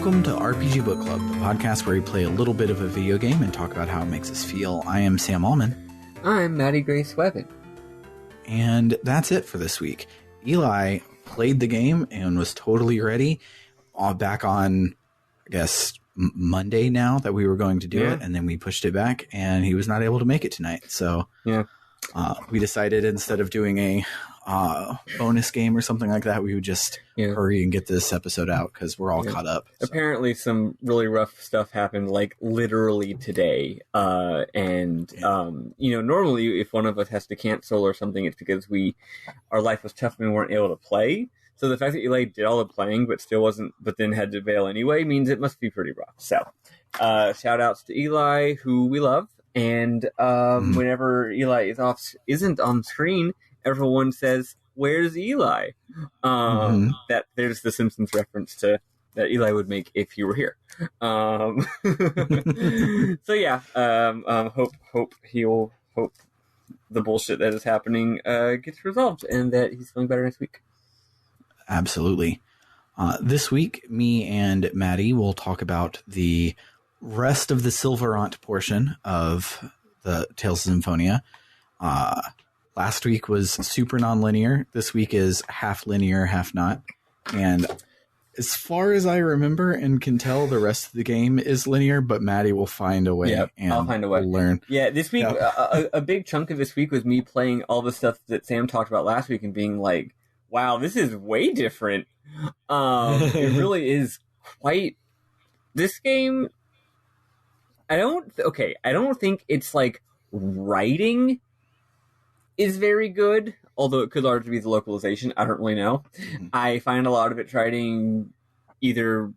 Welcome to RPG Book Club, the podcast where we play a little bit of a video game and talk about how it makes us feel. I am Sam Allman. I'm Maddy Grace Webbin. And that's it for this week. Eli played the game and was totally ready. Back on, I guess, Monday now that we were going to do it, and then we pushed it back, and he was not able to make it tonight. So we decided instead of doing a bonus game or something like that, we would just hurry and get this episode out because we're all caught up. So. Apparently some really rough stuff happened like literally today. Normally if one of us has to cancel or something, it's because our life was tough and we weren't able to play. So the fact that Eli did all the playing but then had to bail anyway means it must be pretty rough. So shout outs to Eli, who we love. And whenever Eli isn't on screen, everyone says, "Where's Eli?" That there's the Simpsons reference that Eli would make if he were here. Hope the bullshit that is happening gets resolved and that he's feeling better next week. Absolutely. This week, me and Maddy will talk about the rest of the Silverant portion of the Tales of Symphonia. Last week was super non-linear. This week is half linear, half not. And as far as I remember and can tell, the rest of the game is linear, but Maddy will find a way. Yep, and I'll find a way. We'll learn. Yeah, this week, a big chunk of this week was me playing all the stuff that Sam talked about last week and being like, wow, this is way different. It really is quite... This game... I don't think it's like writing is very good, although it could largely be the localization. I don't really know. I find a lot of it writing either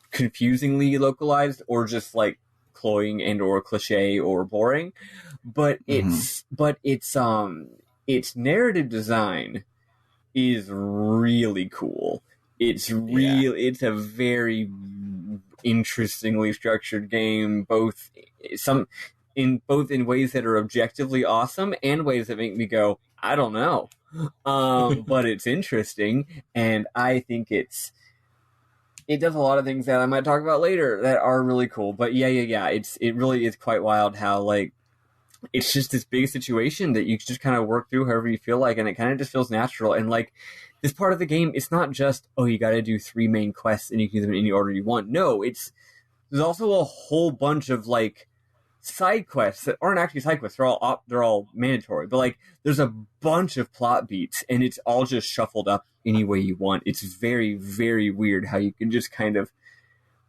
confusingly localized or just like cloying and or cliche or boring. But its narrative design is really cool. It's a very interestingly structured game, both in ways that are objectively awesome and ways that make me go, I don't know. But it's interesting, and I think it does a lot of things that I might talk about later that are really cool. But it really is quite wild how like it's just this big situation that you just kind of work through however you feel like, and it kind of just feels natural. And like this part of the game, it's not just, you got to do 3 main quests and you can do them in any order you want. No, there's also a whole bunch of like side quests that aren't actually side quests. They're all mandatory, but like there's a bunch of plot beats and it's all just shuffled up any way you want. It's very, very weird how you can just kind of,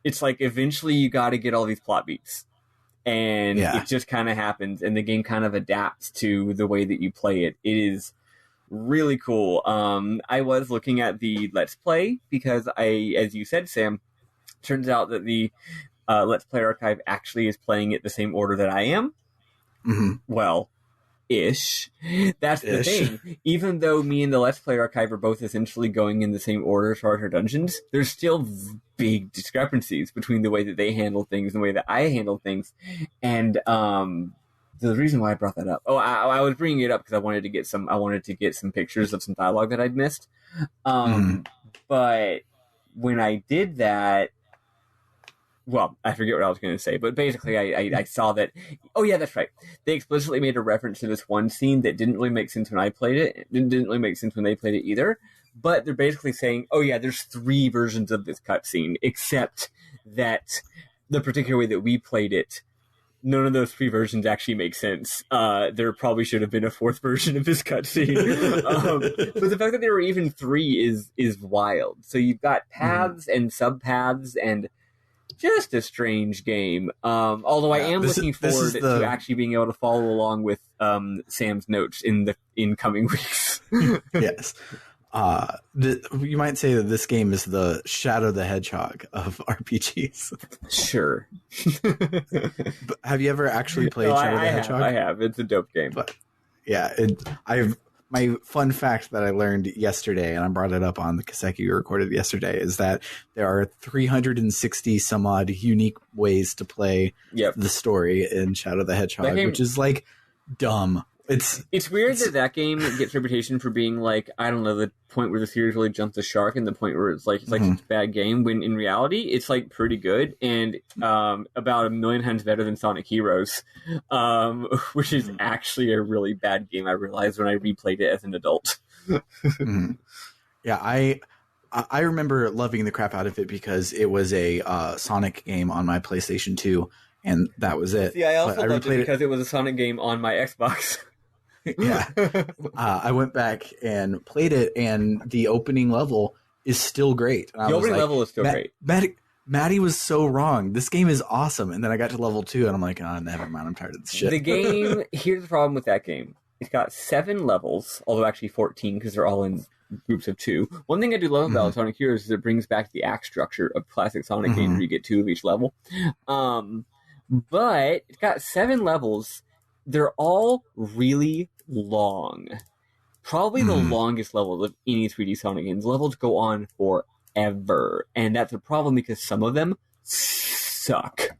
it's like eventually you got to get all these plot beats. And it just kind of happens, and the game kind of adapts to the way that you play it. It is really cool. I was looking at the Let's Play because as you said, Sam, turns out that the Let's Play Archive actually is playing it the same order that I am. Mm-hmm. Well, ish. That's the thing. Even though me and the Let's Play Archive are both essentially going in the same order as far as our dungeons, there's still big discrepancies between the way that they handle things and the way that I handle things. And the reason why I brought that up, I was bringing it up because I wanted to get some pictures of some dialogue that I'd missed. But when I did that, well, I forget what I was going to say, but basically I saw that, that's right. They explicitly made a reference to this one scene that didn't really make sense when I played it. It didn't really make sense when they played it either. But they're basically saying, there's 3 versions of this cutscene, except that the particular way that we played it, none of those 3 versions actually make sense. There probably should have been a 4th version of this cutscene. But the fact that there were even 3 is wild. So you've got paths and sub-paths and just a strange game. Although I am looking forward to actually being able to follow along with Sam's notes in the incoming weeks. Yes. You might say that this game is the Shadow the Hedgehog of RPGs. Sure. But have you ever actually played Shadow the Hedgehog? I have. It's a dope game. But my fun fact that I learned yesterday, and I brought it up on the cassette we recorded yesterday, is that there are 360 some odd unique ways to play the story in Shadow the Hedgehog, which is like dumb. It's weird that game gets reputation for being like, I don't know, the point where the series really jumped the shark and the point where it's like such a bad game, when in reality it's like pretty good and about a million times better than Sonic Heroes, which is actually a really bad game, I realized when I replayed it as an adult. Yeah, I remember loving the crap out of it because it was a Sonic game on my PlayStation 2, and that was it. See, I also loved it because it was a Sonic game on my Xbox. Yeah. I went back and played it, and the opening level is still great. The opening level is still great. Maddy was so wrong. This game is awesome. And then I got to level 2, and I'm like, oh, never mind. I'm tired of this shit. The game, here's the problem with that game. It's got 7 levels, although actually 14 because they're all in groups of 2. One thing I do love about Sonic Heroes is it brings back the act structure of classic Sonic games where you get 2 of each level. But it's got 7 levels. They're all really long. Probably the longest level of any 3D Sonic games. Levels go on forever. And that's a problem because some of them suck.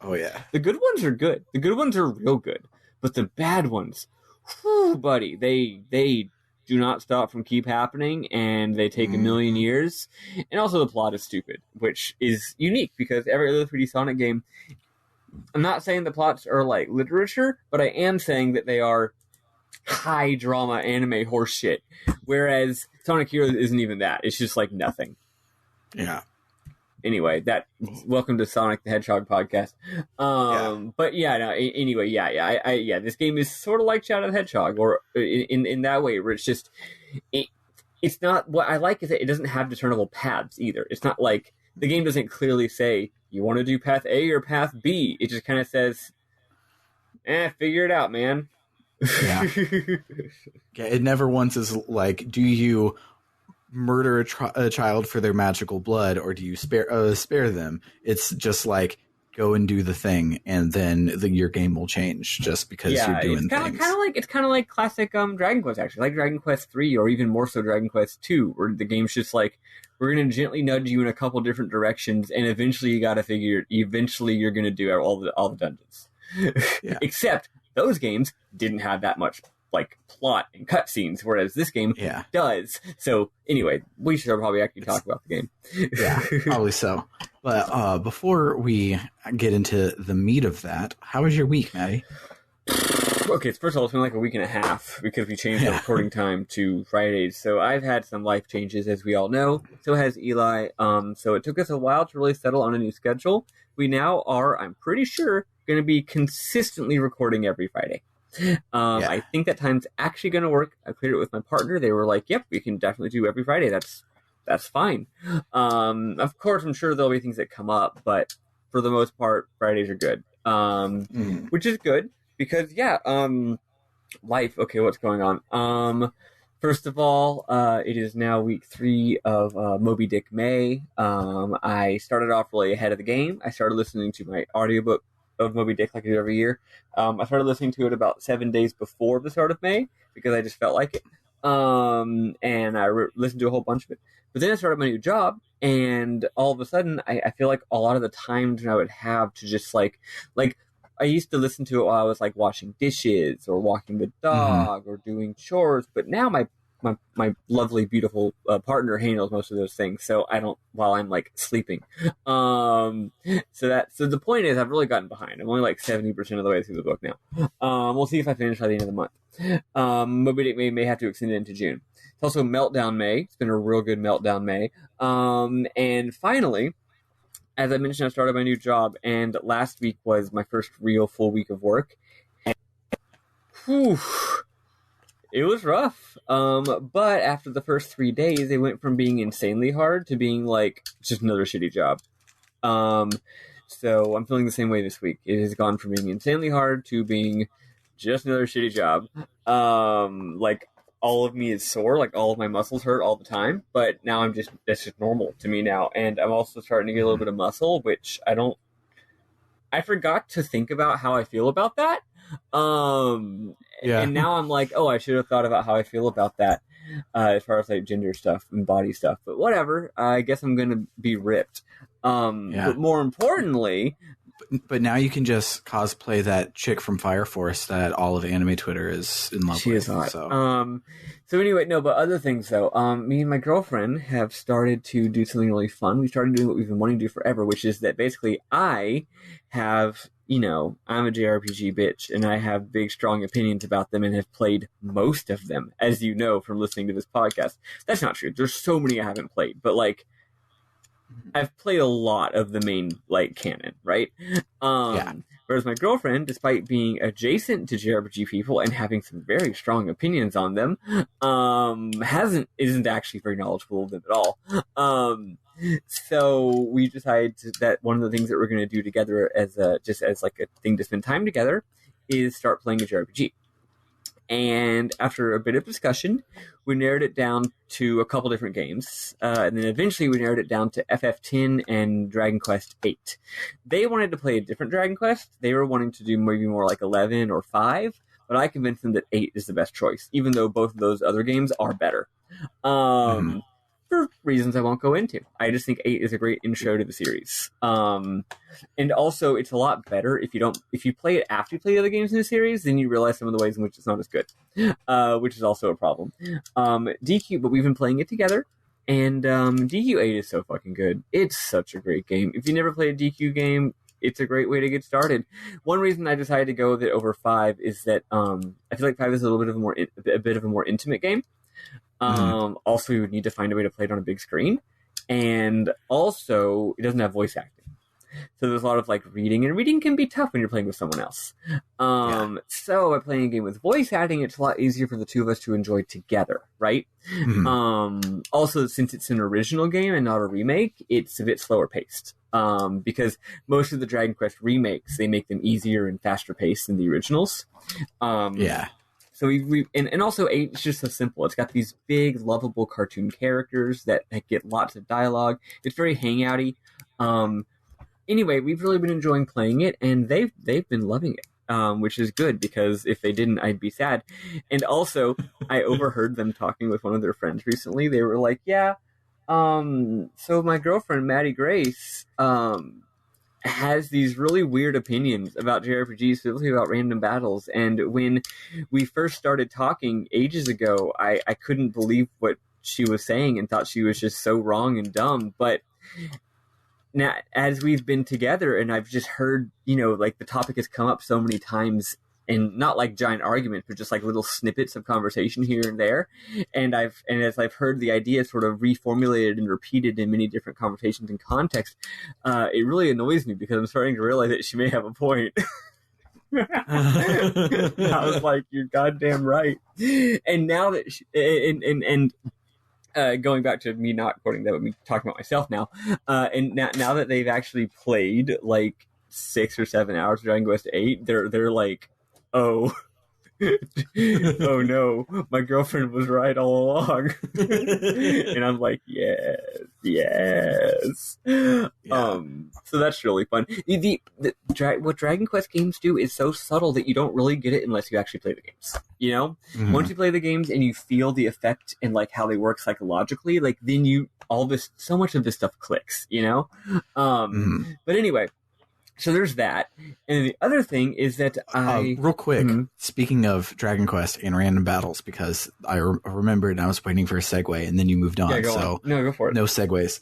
Oh, yeah. The good ones are good. The good ones are real good. But the bad ones, whew, buddy, they do not stop from keep happening, and they take a million years. And also the plot is stupid, which is unique because every other 3D Sonic game, I'm not saying the plots are like literature, but I am saying that they are high drama anime horseshit. Whereas Sonic Heroes isn't even that. It's just like nothing. Yeah. Anyway, welcome to Sonic the Hedgehog podcast. But yeah, no, anyway, yeah, this game is sort of like Shadow the Hedgehog, or in that way, where it's just, it's not, what I like is that it doesn't have discernible paths either. It's not like, the game doesn't clearly say, you want to do path A or path B. It just kind of says, figure it out, man. Yeah. Yeah, it never once is like, do you murder a child for their magical blood, or do you spare them? It's just like, go and do the thing, and then your game will change just because you're doing things. It's kind of like classic Dragon Quest, actually, like Dragon Quest 3, or even more so Dragon Quest 2, where the game's just like, we're going to gently nudge you in a couple different directions, and eventually you got to figure. Eventually, you're going to do all the dungeons. Yeah. Except those games didn't have that much like plot and cutscenes, whereas this game does. So anyway, we should probably actually talk about the game. Yeah, probably so. But before we get into the meat of that, how was your week, Maddy? Okay, first of all, it's been like a week and a half because we changed the recording time to Fridays. So I've had some life changes, as we all know. So has Eli. So it took us a while to really settle on a new schedule. We now are, I'm pretty sure, going to be consistently recording every Friday. I think that time's actually going to work. I cleared it with my partner. They were like, yep, we can definitely do every Friday. That's fine. Of course, I'm sure there'll be things that come up, but for the most part, Fridays are good. Which is good because, life. Okay, what's going on? First of all, it is now week 3 of Moby Dick May. I started off really ahead of the game. I started listening to my audiobook of Moby Dick like I do every year. I started listening to it about 7 days before the start of May because I just felt like it. And I listened to a whole bunch of it. But then I started my new job, and all of a sudden, I feel like a lot of the times I would have to just like I used to listen to it while I was like washing dishes or walking the dog or doing chores. But now my lovely, beautiful partner handles most of those things, so I don't while I'm like sleeping. So the point is, I've really gotten behind. I'm only like 70% of the way through the book now. We'll see if I finish by the end of the month. Moby Dick may have to extend it into June. It's also Meltdown May. It's been a real good Meltdown May. And finally, as I mentioned, I started my new job, and last week was my first real full week of work. And, it was rough. But after the first 3 days, it went from being insanely hard to being like just another shitty job. So I'm feeling the same way this week. It has gone from being insanely hard to being just another shitty job. Like all of me is sore, like all of my muscles hurt all the time, but now that's just normal to me now. And I'm also starting to get a little bit of muscle, which I forgot to think about how I feel about that. And now I'm like, I should have thought about how I feel about that, as far as like gender stuff and body stuff, but whatever. I guess I'm going to be ripped. But more importantly, But now you can just cosplay that chick from Fire Force that all of anime Twitter is in love with. She is hot. So. So anyway, no, but other things though. Me and my girlfriend have started to do something really fun. We started doing what we've been wanting to do forever, which is that basically I have, I'm a JRPG bitch, and I have big, strong opinions about them and have played most of them, as you know from listening to this podcast. That's not true. There's so many I haven't played, but like, I've played a lot of the main canon, right? Whereas my girlfriend, despite being adjacent to JRPG people and having some very strong opinions on them, isn't actually very knowledgeable of them at all. So we decided that one of the things that we're going to do together as a thing to spend time together is start playing a JRPG. And after a bit of discussion, we narrowed it down to a couple different games. And then eventually we narrowed it down to FF10 and Dragon Quest VIII. They wanted to play a different Dragon Quest. They were wanting to do maybe more like 11 or 5. But I convinced them that 8 is the best choice, even though both of those other games are better. For reasons I won't go into. I just think 8 is a great intro to the series. And also, it's a lot better if you play it after you play the other games in the series, then you realize some of the ways in which it's not as good, which is also a problem. DQ, but we've been playing it together, and DQ8 is so fucking good. It's such a great game. If you never played a DQ game, it's a great way to get started. One reason I decided to go with it over 5 is that I feel like 5 is a little bit of a more intimate game. Also, you would need to find a way to play it on a big screen, and also it doesn't have voice acting, so there's a lot of reading, and reading can be tough when you're playing with someone else. So by playing a game with voice acting, it's a lot easier for the two of us to enjoy together, right? Also, since it's an original game and not a remake, it's a bit slower paced, because most of the Dragon Quest remakes, they make them easier and faster paced than the originals. So and also 8 is just so simple. It's got these big, lovable cartoon characters that get lots of dialogue. It's very hangouty. Anyway, we've really been enjoying playing it, and they've been loving it, which is good, because if they didn't, I'd be sad. And also, I overheard them talking with one of their friends recently. They were like, so my girlfriend, Maddy Grace, has these really weird opinions about JRPGs, specifically about random battles. And when we first started talking ages ago, I couldn't believe what she was saying and thought she was just so wrong and dumb. But now, as we've been together and I've just heard, the topic has come up so many times, and not like giant arguments, but just like little snippets of conversation here and there. And as I've heard the idea sort of reformulated and repeated in many different conversations and contexts, it really annoys me, because I'm starting to realize that she may have a point. I was like, you're goddamn right. And now that going back to me not quoting that, but me talking about myself now, and now that they've actually played 6 or 7 hours of Dragon Quest VIII, they're like, oh no, my girlfriend was right all along. And I'm like, yes. So that's really fun. What Dragon Quest games do is so subtle that you don't really get it unless you actually play the games. Once you play the games and you feel the effect and how they work psychologically, then so much of this stuff clicks. But anyway. So there's that. And the other thing is that real quick, speaking of Dragon Quest and random battles, because I remembered and I was waiting for a segue, and then you moved on. Yeah, go for it. No segues.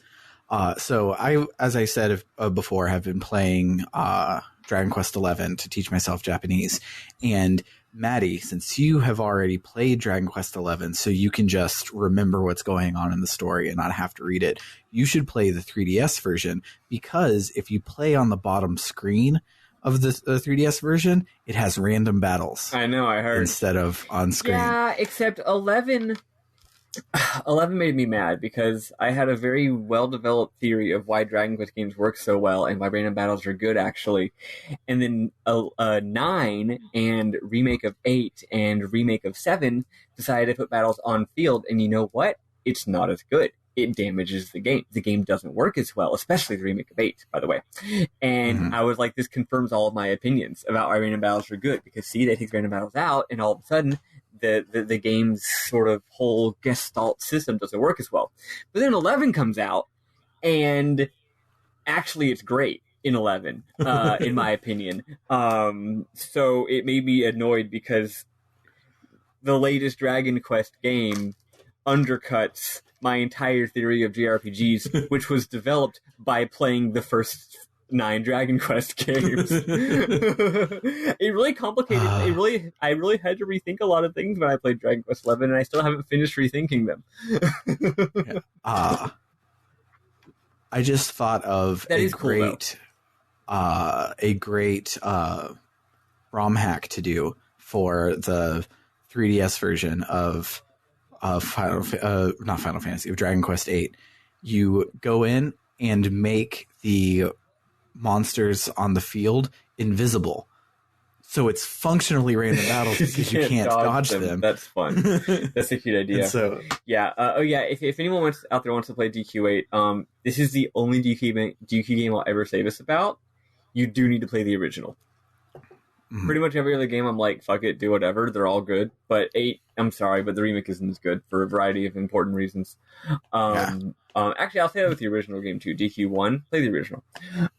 So I, as I said before, have been playing Dragon Quest XI to teach myself Japanese. And Maddy, since you have already played Dragon Quest XI, so you can just remember what's going on in the story and not have to read it, you should play the 3DS version, because if you play on the bottom screen of the 3DS version, it has random battles. I know, I heard. Instead of on screen. Yeah, except 11 made me mad, because I had a very well-developed theory of why Dragon Quest games work so well and why random battles are good, actually. And then 9 and remake of 8 and remake of 7 decided to put battles on field, and you know what? It's not as good. It damages the game. The game doesn't work as well, especially the remake of 8, by the way. And I was like, this confirms all of my opinions about why random battles are good, because see, they take random battles out, and all of a sudden, the game's sort of whole gestalt system doesn't work as well. But then 11 comes out, and actually it's great. in 11, in my opinion. So it made me annoyed because the latest Dragon Quest game undercuts my entire theory of JRPGs, which was developed by playing the first 9 Dragon Quest games. It really complicated. I really had to rethink a lot of things when I played Dragon Quest 11, and I still haven't finished rethinking them. I just thought of a great ROM hack to do for the 3DS version of not Final Fantasy, of Dragon Quest 8. You go in and make the monsters on the field invisible, so it's functionally random battles because you can't dodge them. That's fun. That's a cute idea. So yeah, if anyone out there wants to play DQ8, this is the only DQ game I'll ever say this about. You do need to play the original. Pretty much every other game I'm like, fuck it, do whatever, they're all good, but 8, I'm sorry, but the remake isn't as good for a variety of important reasons. Actually, I'll say that with the original game too. DQ1, play the original.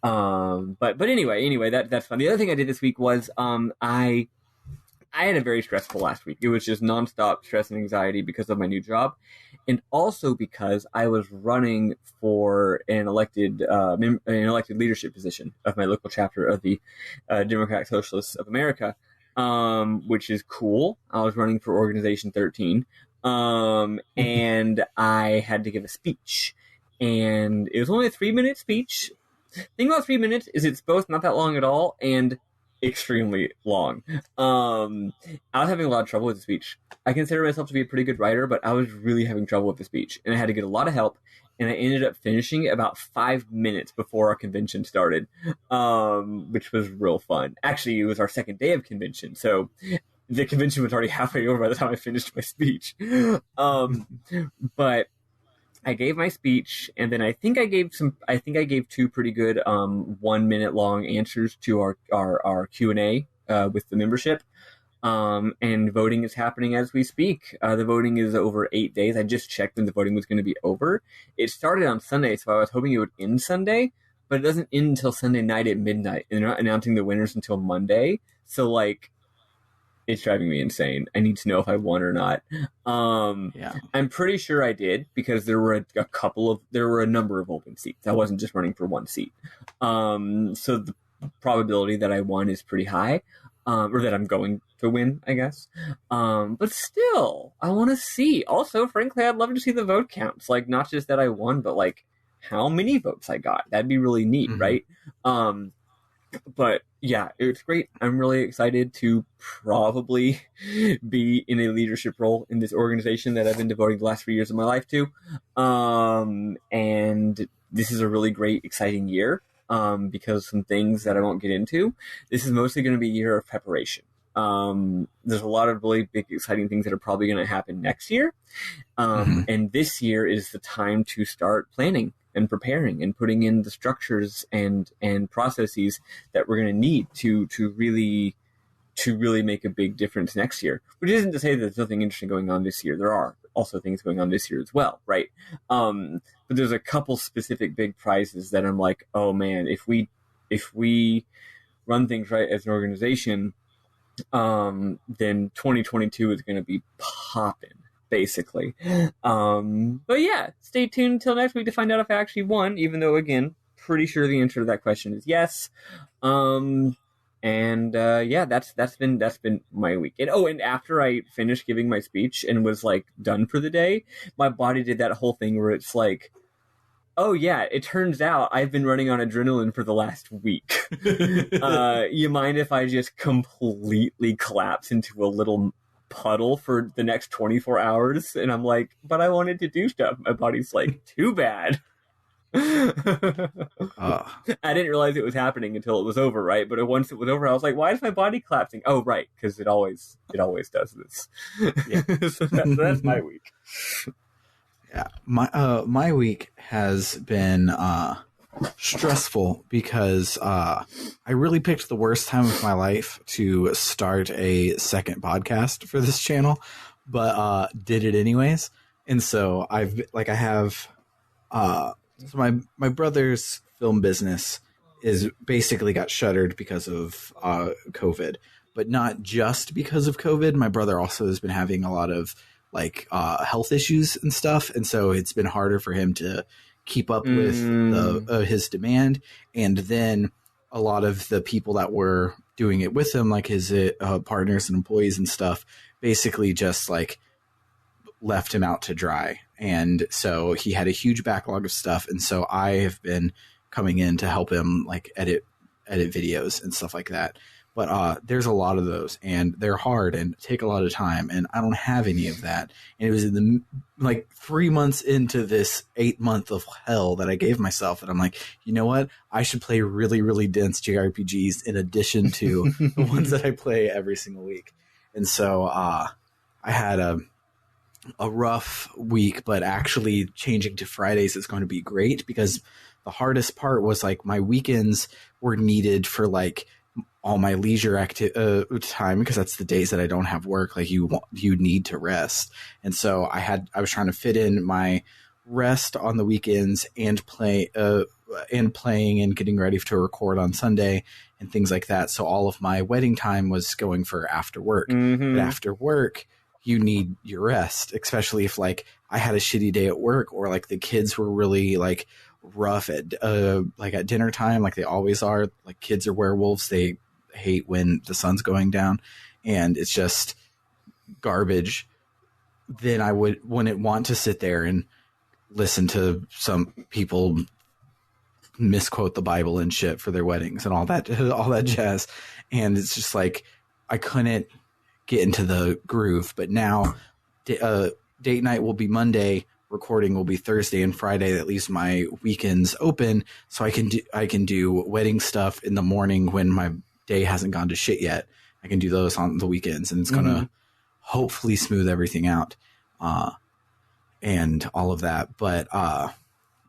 But anyway, that's fun. The other thing I did this week was I had a very stressful last week. It was just nonstop stress and anxiety because of my new job, and also because I was running for an elected leadership position of my local chapter of the Democratic Socialists of America, which is cool. I was running for Organization 13. And I had to give a speech, and it was only a 3-minute speech. The thing about 3 minutes is it's both not that long at all and extremely long. I was having a lot of trouble with the speech. I consider myself to be a pretty good writer, but I was really having trouble with the speech, and I had to get a lot of help, and I ended up finishing it about 5 minutes before our convention started, which was real fun. Actually, it was our second day of convention, so the convention was already halfway over by the time I finished my speech. But I gave my speech, and then I think I gave 2 pretty good 1 minute long answers to our Q&A with the membership. And voting is happening as we speak. The voting is over 8 days. I just checked when the voting was going to be over. It started on Sunday, so I was hoping it would end Sunday, but it doesn't end until Sunday night at midnight, and they're not announcing the winners until Monday. So, like, it's driving me insane. I need to know if I won or not. I'm pretty sure I did, because there were a number of open seats. I wasn't just running for one seat. So the probability that I won is pretty high, or that I'm going to win, I guess. But still, I want to see. Also, frankly, I'd love to see the vote counts. Like, not just that I won, but like how many votes I got. That'd be really neat, right? But yeah, it's great. I'm really excited to probably be in a leadership role in this organization that I've been devoting the last 3 years of my life to. And this is a really great, exciting year, because of some things that I won't get into. This is mostly going to be a year of preparation. There's a lot of really big, exciting things that are probably going to happen next year. And this year is the time to start planning and preparing and putting in the structures and processes that we're going to need to really make a big difference next year. Which isn't to say that there's nothing interesting going on this year. There are also things going on this year as well, right? But there's a couple specific big prizes that I'm like, oh man, if we run things right as an organization, then 2022 is going to be popping, basically. But yeah, stay tuned until next week to find out if I actually won, even though, again, pretty sure the answer to that question is yes. Yeah, that's been my week. And after I finished giving my speech and was like done for the day, my body did that whole thing where it's like, oh yeah, it turns out I've been running on adrenaline for the last week. You mind if I just completely collapse into a little puddle for the next 24 hours? And I'm like, but I wanted to do stuff. My body's like, too bad. I didn't realize it was happening until it was over, right? But once it was over, I was like, why is my body collapsing? Oh, right, because it always does this. Yeah. So that's my week. Yeah, my week has been stressful because I really picked the worst time of my life to start a second podcast for this channel, but did it anyways. And so I have my brother's film business is basically got shuttered because of COVID, but not just because of COVID. My brother also has been having a lot of like health issues and stuff, and so it's been harder for him to keep up with his demand. And then a lot of the people that were doing it with him, like his partners and employees and stuff, basically just like left him out to dry. And so he had a huge backlog of stuff. And so I have been coming in to help him like edit videos and stuff like that. But there's a lot of those, and they're hard and take a lot of time, and I don't have any of that. And it was in the like 3 months into this 8 month of hell that I gave myself, and I'm like, you know what? I should play really, really dense JRPGs in addition to the ones that I play every single week. And so I had a rough week, but actually changing to Fridays is going to be great, because the hardest part was like my weekends were needed for like all my leisure time, because that's the days that I don't have work. Like you need to rest. And so I was trying to fit in my rest on the weekends and playing and getting ready to record on Sunday and things like that. So all of my wedding time was going for after work. But after work, you need your rest, especially if like I had a shitty day at work, or like the kids were really like rough at dinner time, like they always are. Like kids are werewolves. They hate when the sun's going down, and it's just garbage. Then I wouldn't want to sit there and listen to some people misquote the Bible and shit for their weddings and all that jazz. And it's just like I couldn't get into the groove. But now date night will be Monday, recording will be Thursday and Friday. That leaves my weekends open, so I can do wedding stuff in the morning when my day hasn't gone to shit yet. I can do those on the weekends, and it's gonna hopefully smooth everything out and all of that. But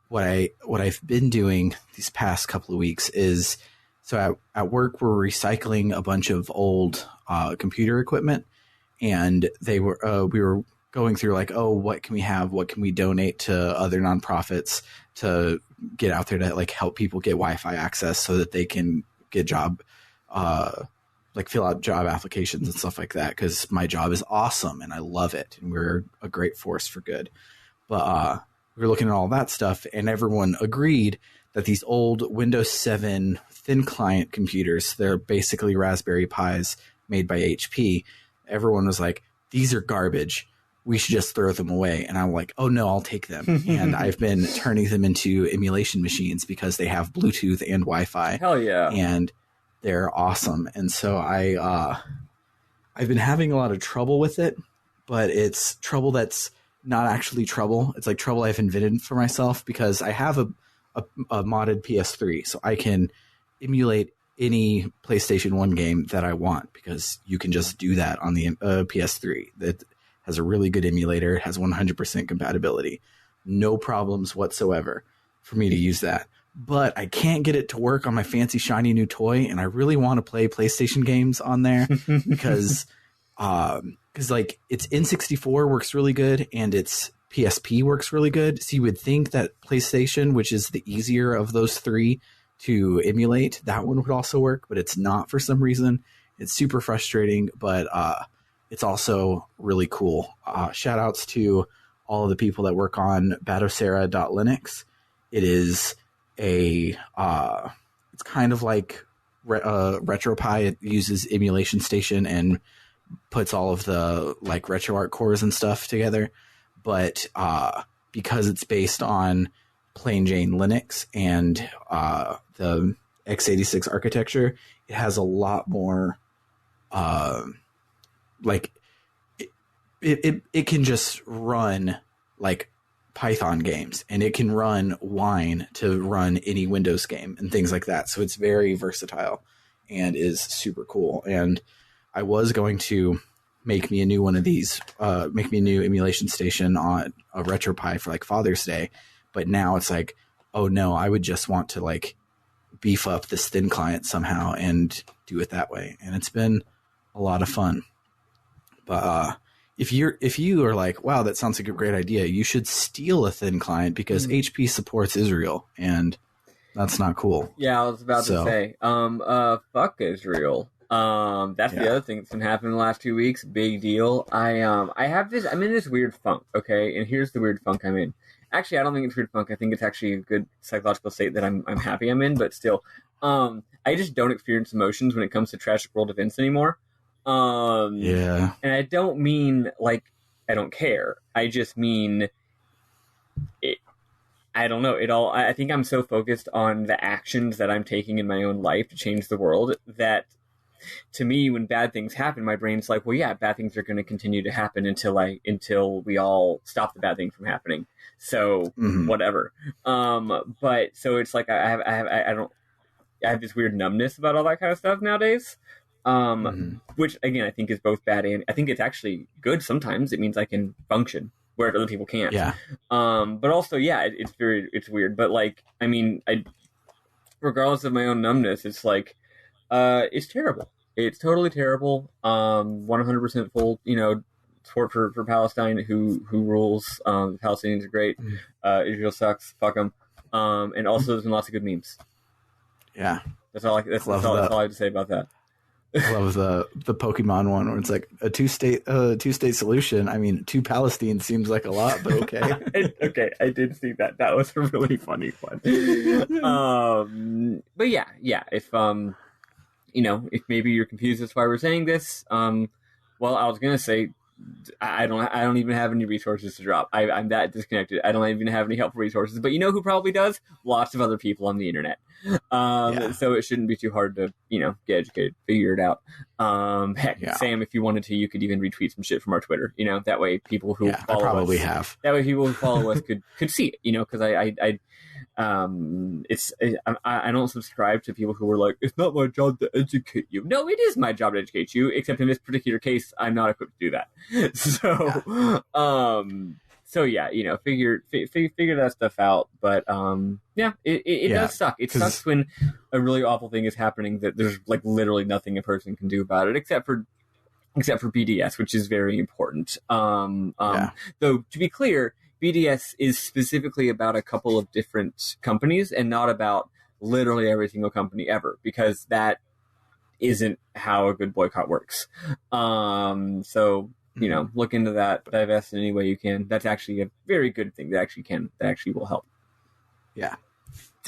what I've been doing these past couple of weeks is, so at work we're recycling a bunch of old computer equipment, and we were going through like, oh, what can we have? What can we donate to other nonprofits to get out there to like help people get Wi-Fi access so that they can get fill out job applications and stuff like that. Cause my job is awesome and I love it. And we're a great force for good. But we were looking at all that stuff, and everyone agreed that these old Windows 7 thin client computers, they're basically Raspberry Pis made by HP. Everyone was like, these are garbage. We should just throw them away. And I'm like, oh no, I'll take them. And I've been turning them into emulation machines because they have Bluetooth and Wi-Fi. Hell yeah. And they're awesome. And so I've been having a lot of trouble with it, but it's trouble that's not actually trouble. It's like trouble I've invented for myself, because I have a modded PS3, so I can emulate any PlayStation 1 game that I want, because you can just do that on the PS3. That has a really good emulator. It has 100% compatibility. No problems whatsoever for me to use that. But I can't get it to work on my fancy shiny new toy, and I really want to play PlayStation games on there because like its N64 works really good and its PSP works really good. So you would think that PlayStation, which is the easier of those three to emulate, that one would also work, but it's not for some reason. It's super frustrating, but it's also really cool. Shout outs to all of the people that work on Batocera.Linux. It is it's kind of like RetroPie. It uses Emulation Station and puts all of the like RetroArch cores and stuff together. But because it's based on plain Jane Linux and the x86 architecture, it has a lot more it can just run like Python games, and it can run Wine to run any Windows game and things like that. So it's very versatile and is super cool. And I was going to make me a new one of these, make me a new emulation station on a RetroPie for like Father's Day. But now it's like, oh no, I would just want to like beef up this thin client somehow and do it that way. And it's been a lot of fun. But if you are like, wow, that sounds like a great idea, you should steal a thin client, because HP supports Israel, and That's not cool. Yeah, I was about to say, fuck Israel. That's the other thing that's been happening the last 2 weeks. Big deal. I'm in this weird funk, okay? And here's the weird funk I'm in. Actually, I don't think it's weird funk. I think it's actually a good psychological state that I'm happy I'm in, but still. I just don't experience emotions when it comes to tragic world events anymore. And I don't mean, like, I don't care. I just mean, I don't know. I think I'm so focused on the actions that I'm taking in my own life to change the world that, to me, when bad things happen, my brain's like, well, yeah, bad things are going to continue to happen until we all stop the bad thing from happening. So whatever. But so it's like I have this weird numbness about all that kind of stuff nowadays. Which again, I think is both bad and I think it's actually good. Sometimes it means I can function where other people can't. Yeah. But also, yeah, it's weird. But like, I mean, regardless of my own numbness, it's like, it's terrible. It's totally terrible. 100% full, support for Palestine, who rules. The Palestinians are great. Israel sucks. Fuck them. And also, there's been lots of good memes. Yeah, that's all I have to say about that. I love the Pokemon one where it's like a two-state solution. I mean, 2 Palestine seems like a lot, but okay. Okay, I did see that. That was a really funny one. But yeah. If if maybe you're confused as to why we're saying this, well, I was gonna say I don't even have any resources to drop. I'm that disconnected. I don't even have any helpful resources. But you know who probably does? Lots of other people on the internet. So it shouldn't be too hard to, get educated, figure it out. Sam, if you wanted to, you could even retweet some shit from our Twitter. That way people who follow I probably us, have. That way people who follow us could see it. Because I don't subscribe to people who are like, it's not my job to educate you. No, it is my job to educate you, except in this particular case, I'm not equipped to do that. Figure that stuff out. But it does suck. It sucks when a really awful thing is happening that there's like literally nothing a person can do about it except for BDS, which is very important. Though to be clear, BDS is specifically about a couple of different companies and not about literally every single company ever, because that isn't how a good boycott works. Look into that, divest in any way you can. That's actually a very good thing that actually will help. Yeah.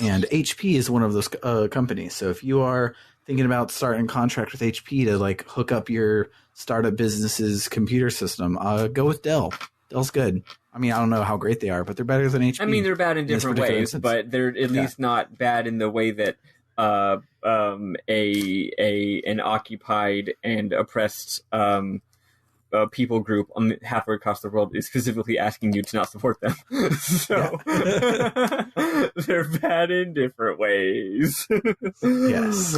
And HP is one of those companies. So if you are thinking about starting a contract with HP to like hook up your startup business's computer system, go with Dell. Dell's good. I mean, I don't know how great they are, but they're better than HP. I mean, they're bad in different ways, instance. But they're at least not bad in the way that an occupied and oppressed people group halfway across the world is specifically asking you to not support them. They're bad in different ways. Yes.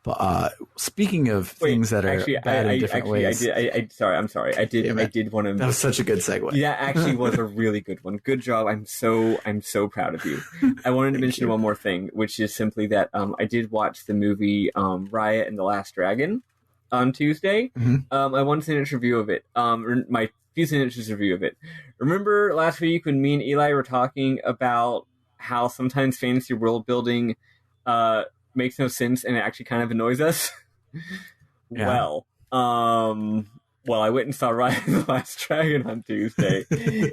But speaking of things that are bad in different ways, I'm sorry. I did want to. That was such a good segue. That actually was a really good one. Good job. I'm so proud of you. I wanted to mention one more thing, which is simply that I did watch the movie Riot and the Last Dragon on Tuesday. I wanted to review of it. My few sentences review of it. Remember last week when me and Eli were talking about how sometimes fantasy world building makes no sense and it actually kind of annoys us? Yeah. Well, I went and saw Riot and the Last Dragon on Tuesday,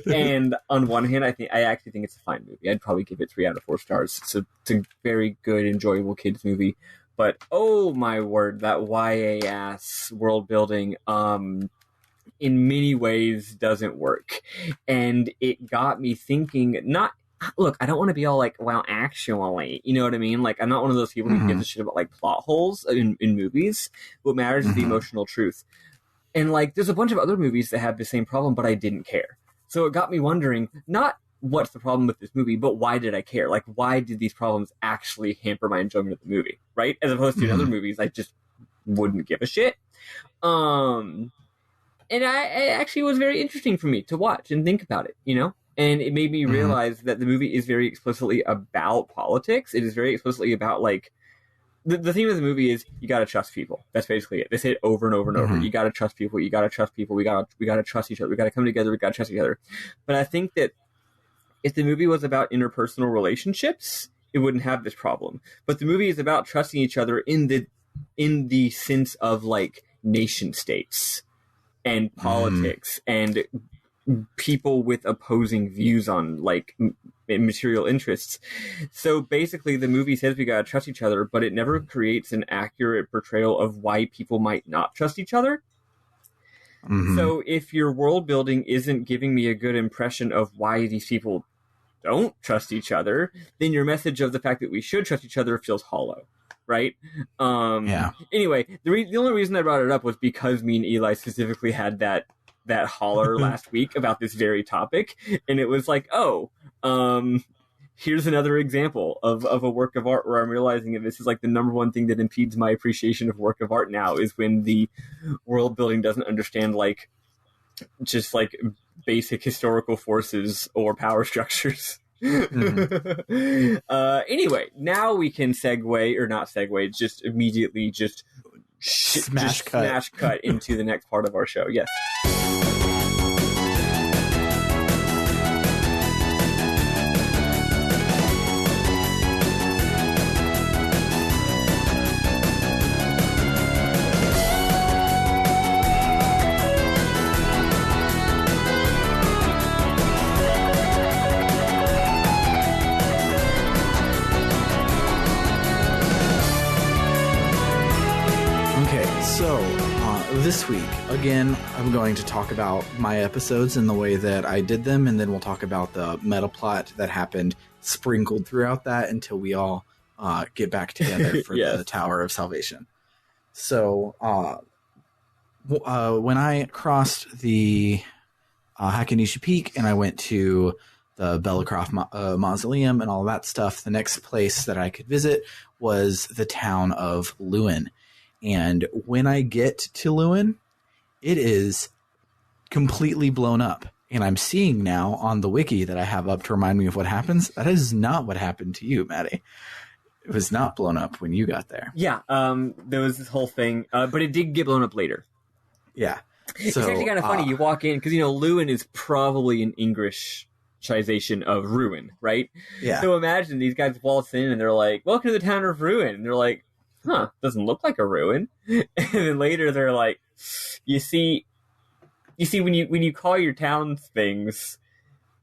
and on one hand, I actually think it's a fine movie. I'd probably give it 3 out of 4 stars. It's a very good, enjoyable kids movie. But oh my word, that YA ass world building, in many ways doesn't work, and it got me thinking. Look, I don't want to be all like, well, actually, you know what I mean? Like, I'm not one of those people who gives a shit about like plot holes in movies. What matters is the emotional truth. And like, there's a bunch of other movies that have the same problem, but I didn't care. So it got me wondering, not what's the problem with this movie, but why did I care? Like, why did these problems actually hamper my enjoyment of the movie, right? As opposed to in other movies, I just wouldn't give a shit. And it actually was very interesting for me to watch and think about it, And it made me realize that the movie is very explicitly about politics. It is very explicitly about, like, the theme of the movie is you gotta trust people. That's basically it. They say it over and over and over. You gotta trust people. You gotta trust people. We gotta trust each other. We gotta come together. We gotta trust each other. But I think that if the movie was about interpersonal relationships, it wouldn't have this problem. But the movie is about trusting each other in the sense of like nation states and politics and people with opposing views on like material interests. So basically the movie says we gotta trust each other, but it never creates an accurate portrayal of why people might not trust each other. So if your world building isn't giving me a good impression of why these people don't trust each other, then your message of the fact that we should trust each other feels hollow, right? Anyway, the only reason I brought it up was because me and Eli specifically had that holler last week about this very topic, and it was like, here's another example of a work of art where I'm realizing that this is like the number one thing that impedes my appreciation of work of art now, is when the world building doesn't understand like just like basic historical forces or power structures. Anyway, now we can segue, just immediately smash cut into the next part of our show. Yes. This week, again, I'm going to talk about my episodes and the way that I did them, and then we'll talk about the meta plot that happened sprinkled throughout that until we all get back together for the Tower of Salvation. So, when I crossed the Hakunisha Peak and I went to the Bellicroft Mausoleum and all that stuff, the next place that I could visit was the town of Lewin. And when I get to Lewin, it is completely blown up. And I'm seeing now on the wiki that I have up to remind me of what happens. That is not what happened to you, Maddy. It was not blown up when you got there. Yeah, there was this whole thing, but it did get blown up later. Yeah. So, it's actually kind of funny. You walk in, because, Lewin is probably an Englishization of Ruin, right? Yeah. So imagine these guys waltz in and they're like, welcome to the town of Ruin. And they're like, doesn't look like a ruin. And then later they're like, you see when you call your towns things,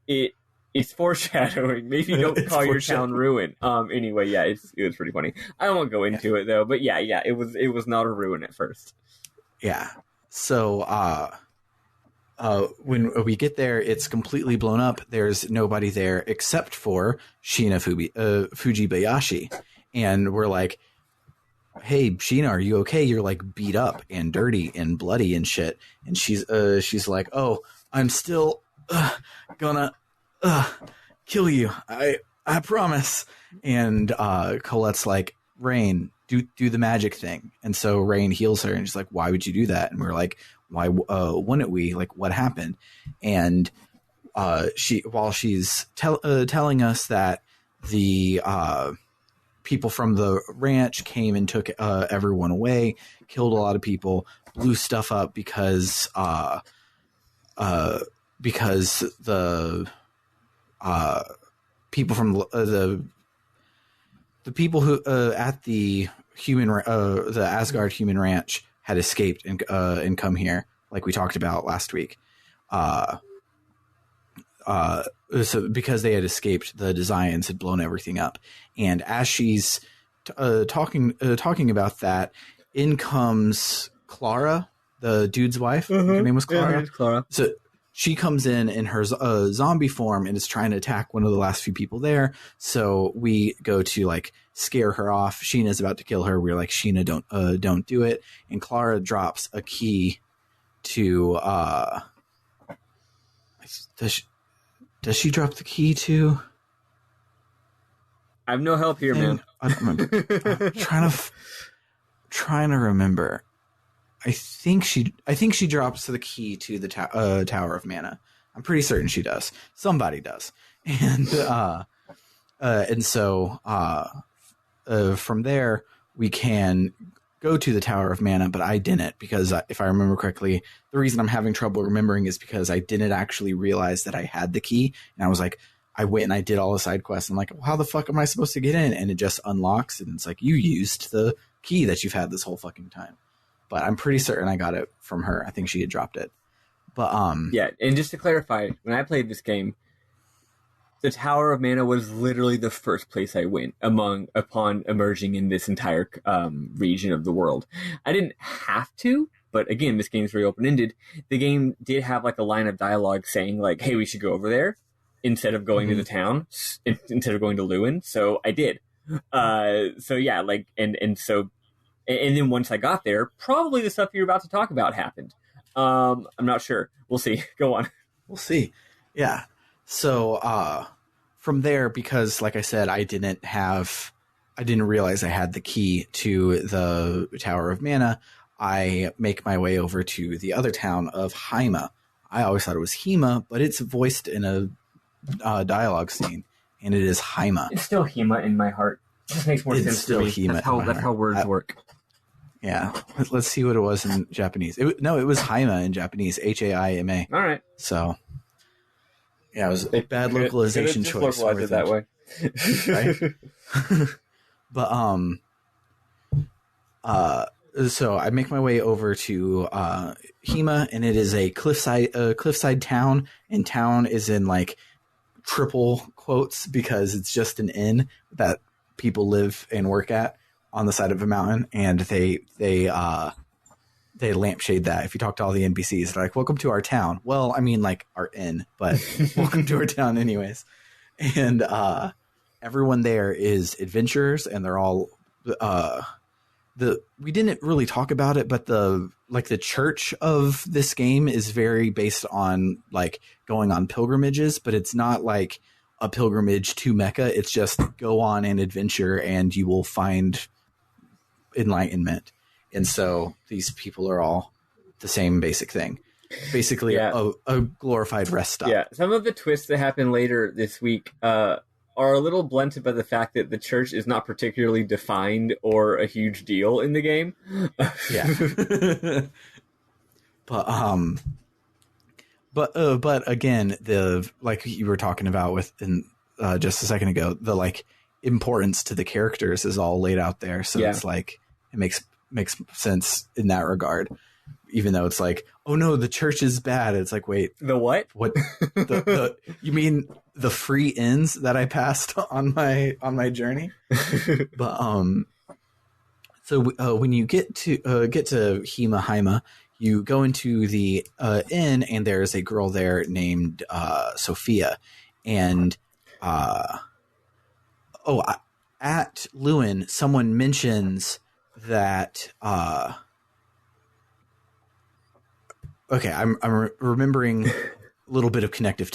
it's foreshadowing. Maybe don't call your town Ruin. Anyway, yeah, it was pretty funny. I won't go into it though, but yeah, it was not a ruin at first. Yeah. So when we get there, it's completely blown up. There's nobody there except for Shina Fujibayashi. And we're like, hey, Sheena, are you okay? You're like beat up and dirty and bloody and shit. And she's like, oh, I'm still gonna kill you. I promise. And Colette's like, Rain, do the magic thing. And so Rain heals her and she's like, why would you do that? And we're like, why wouldn't we? Like, what happened? And while she's telling us that the people from the ranch came and took everyone away, killed a lot of people, blew stuff up because the people from the people who at the Asgard human ranch had escaped and come here, like we talked about last week. So because they had escaped, the Desians had blown everything up. And as she's talking about that, in comes Clara, the dude's wife. Her name was Clara. Yeah, Clara. So she comes in her zombie form and is trying to attack one of the last few people there. So we go to like scare her off. Sheena's about to kill her. We're like, Sheena, don't do it. And Clara drops a key to does she drop the key to? I have no help here, man. I don't remember. I'm trying to remember. I think she drops the key to the Tower of Mana. I'm pretty certain she does. Somebody does. And so from there we can go to the Tower of Mana, but I didn't, because if I remember correctly, the reason I'm having trouble remembering is because I didn't actually realize that I had the key, and I was like, I went and I did all the side quests. I'm like, well, how the fuck am I supposed to get in? And it just unlocks, and it's like, you used the key that you've had this whole fucking time. But I'm pretty certain I got it from her. I think she had dropped it. But yeah, and just to clarify, when I played this game, the Tower of Mana was literally the first place I went upon emerging in this entire region of the world. I didn't have to, but again, this game's very open-ended. The game did have like a line of dialogue saying like, hey, we should go over there instead of going to the town, instead of going to Lewin. So I did. So yeah, like, and then once I got there, probably the stuff you're about to talk about happened. I'm not sure. We'll see. Go on. We'll see. Yeah. So from there, because like I said, I didn't realize I had the key to the Tower of Mana, I make my way over to the other town of Haima. I always thought it was Hema, but it's voiced in a dialogue scene, and it is Haima. It's still Hema in my heart. It just makes more sense to me. Hema that's how words work. Yeah. Let's see what it was in Japanese. It was Haima in Japanese, Haima. All right. So, yeah, it was a bad localization choice. Localized it that way. Right? But, so I make my way over to Hema, and it is a cliffside town, and town is in like triple quotes because it's just an inn that people live and work at on the side of a mountain, and they lampshade that. If you talk to all the NPCs, they're like, welcome to our town. Well, I mean like our inn, but welcome to our town anyways. And everyone there is adventurers, and they're all we didn't really talk about it, but the church of this game is very based on like going on pilgrimages, but it's not like a pilgrimage to Mecca. It's just go on an adventure and you will find enlightenment. And so these people are all the same basic thing. Basically a glorified rest stop. Yeah. Some of the twists that happen later this week are a little blunted by the fact that the church is not particularly defined or a huge deal in the game. Yeah. But again, like you were talking about just a second ago, the like importance to the characters is all laid out there. So it's like, it makes sense in that regard, even though it's like, oh no, the church is bad. It's like, wait, the what? What? You mean the free inns that I passed on my journey? But so when you get to Haima, you go into the inn, and there's a girl there named Sophia, and at Lewin, someone mentions that. Okay, I'm remembering a little bit of connective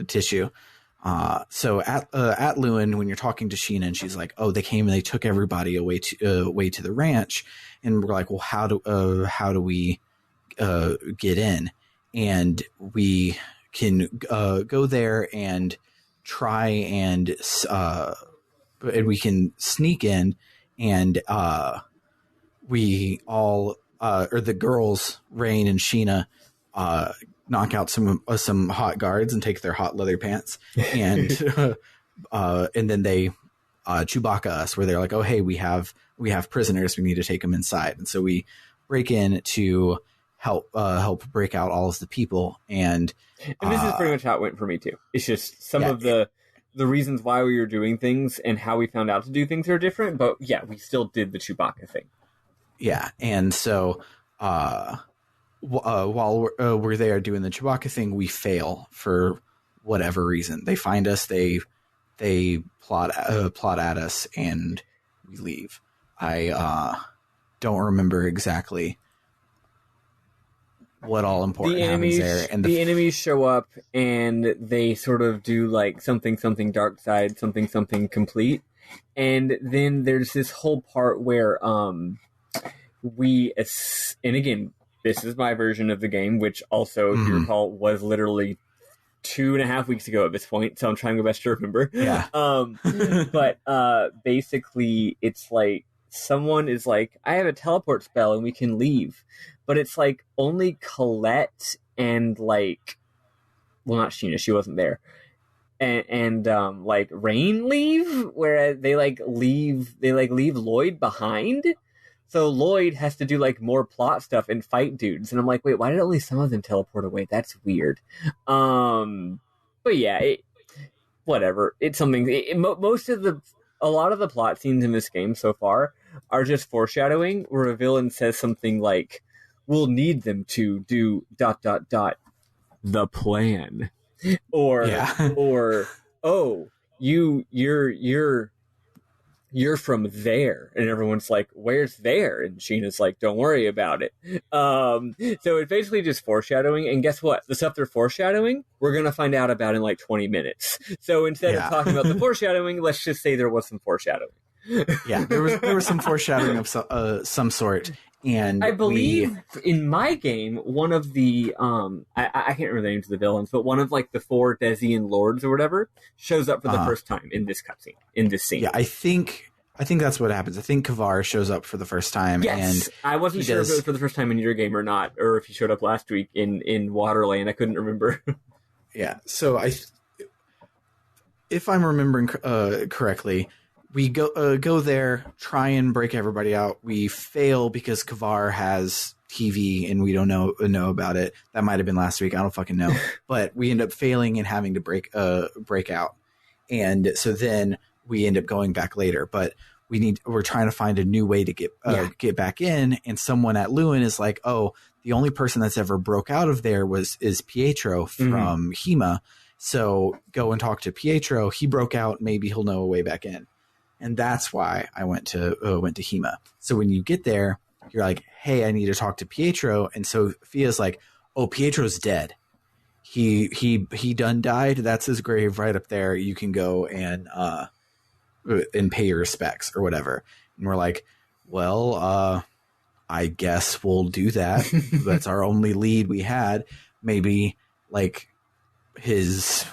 tissue. So at Lewin, when you're talking to Sheena, and she's like, "Oh, they came and they took everybody away to the ranch," and we're like, "Well, how do we get in?" And we can go there and try and we can sneak in, and we all. Or the girls, Rain and Sheena, knock out some hot guards and take their hot leather pants, and then they Chewbacca us, where they're like, "Oh, hey, we have prisoners. We need to take them inside." And so we break in to help break out all of the people. And this is pretty much how it went for me too. It's just some of the reasons why we were doing things and how we found out to do things are different. But yeah, we still did the Chewbacca thing. Yeah, and so while we're there doing the Chewbacca thing, we fail for whatever reason. They find us, they plot at us, and we leave. I don't remember exactly what all important happens there. And the enemies show up, and they sort of do like something dark side, something complete, and then there's this whole part where and again, this is my version of the game, which also, if you recall, was literally 2.5 weeks ago at this point, so I'm trying my best to remember. Yeah. But basically, it's like someone is like, I have a teleport spell and we can leave. But it's like only Colette and like, well, not Sheena, she wasn't there. and like Rain leave, whereas they leave Lloyd behind. So Lloyd has to do like more plot stuff and fight dudes, and I'm like, wait, why did only some of them teleport away? That's weird. But yeah, whatever. It's something. A lot of the plot scenes in this game so far are just foreshadowing, where a villain says something like, "We'll need them to do ... the plan," or "Oh, you're from there," and everyone's like, "Where's there?" And Sheena's like, "Don't worry about it." So it's basically just foreshadowing, and guess what? The stuff they're foreshadowing, we're gonna find out about in like 20 minutes. So instead of talking about the foreshadowing, let's just say there was some foreshadowing. Yeah, there was some foreshadowing of some sort, and I believe in my game, one of the I can't remember the names of the villains, but one of like the 4 Desian lords or whatever shows up for the first time in this cutscene, in this scene. Yeah, I think that's what happens. I think Kavar shows up for the first time. Yes, and I wasn't sure if it was for the first time in your game or not, or if he showed up last week in Waterlane. I couldn't remember. Yeah, so if I'm remembering correctly, we go there, try and break everybody out. We fail because Kavar has TV and we don't know about it. That might have been last week. I don't fucking know. But we end up failing and having to break out. And so then we end up going back later. But we're trying to find a new way to get back in. And someone at Lewin is like, "Oh, the only person that's ever broke out of there is Pietro from Hema. So go and talk to Pietro. He broke out. Maybe he'll know a way back in." And that's why I went to Hema. So when you get there, you're like, "Hey, I need to talk to Pietro." And Sophia's like, "Oh, Pietro's dead. He done died. That's his grave right up there. You can go and pay your respects or whatever." And we're like, "Well, I guess we'll do that." That's our only lead we had. Maybe like his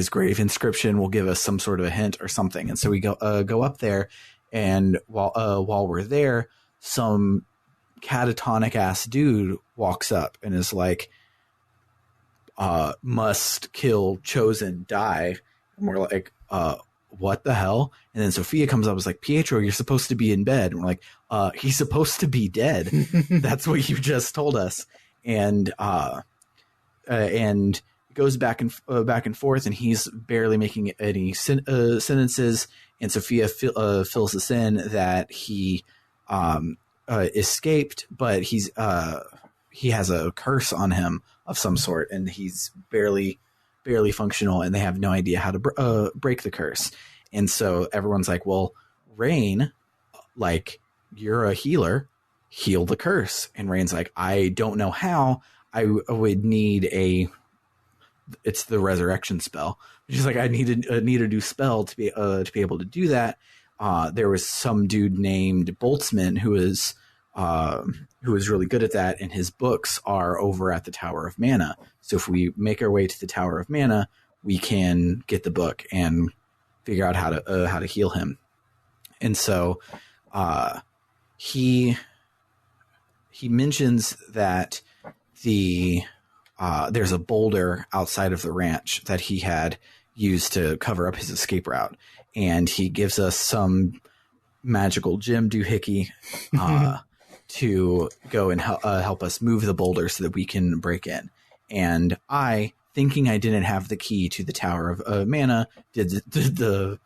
grave inscription will give us some sort of a hint or something. And so we go up there, and while we're there, some catatonic ass dude walks up and is like, "Must kill, chosen, die." And we're like, what the hell? And then Sophia comes up and is like, "Pietro, you're supposed to be in bed." And we're like, he's supposed to be dead. That's what you just told us. And goes back and forth, and he's barely making any sentences. And Sophia fills us in that he escaped, but he has a curse on him of some sort, and he's barely functional, and they have no idea how to break the curse. And so everyone's like, "Well, Rain, like, you're a healer, heal the curse." And Rain's like, "I don't know how. I would need it's the resurrection spell." She's like, "I need a new spell to be able to do that." There was some dude named Boltzmann who is really good at that, and his books are over at the Tower of Mana. So if we make our way to the Tower of Mana, we can get the book and figure out how to heal him. And so he mentions that there's a boulder outside of the ranch that he had used to cover up his escape route, and he gives us some magical gem doohickey to go and help us move the boulder so that we can break in. And I, thinking I didn't have the key to the Tower of Mana, did the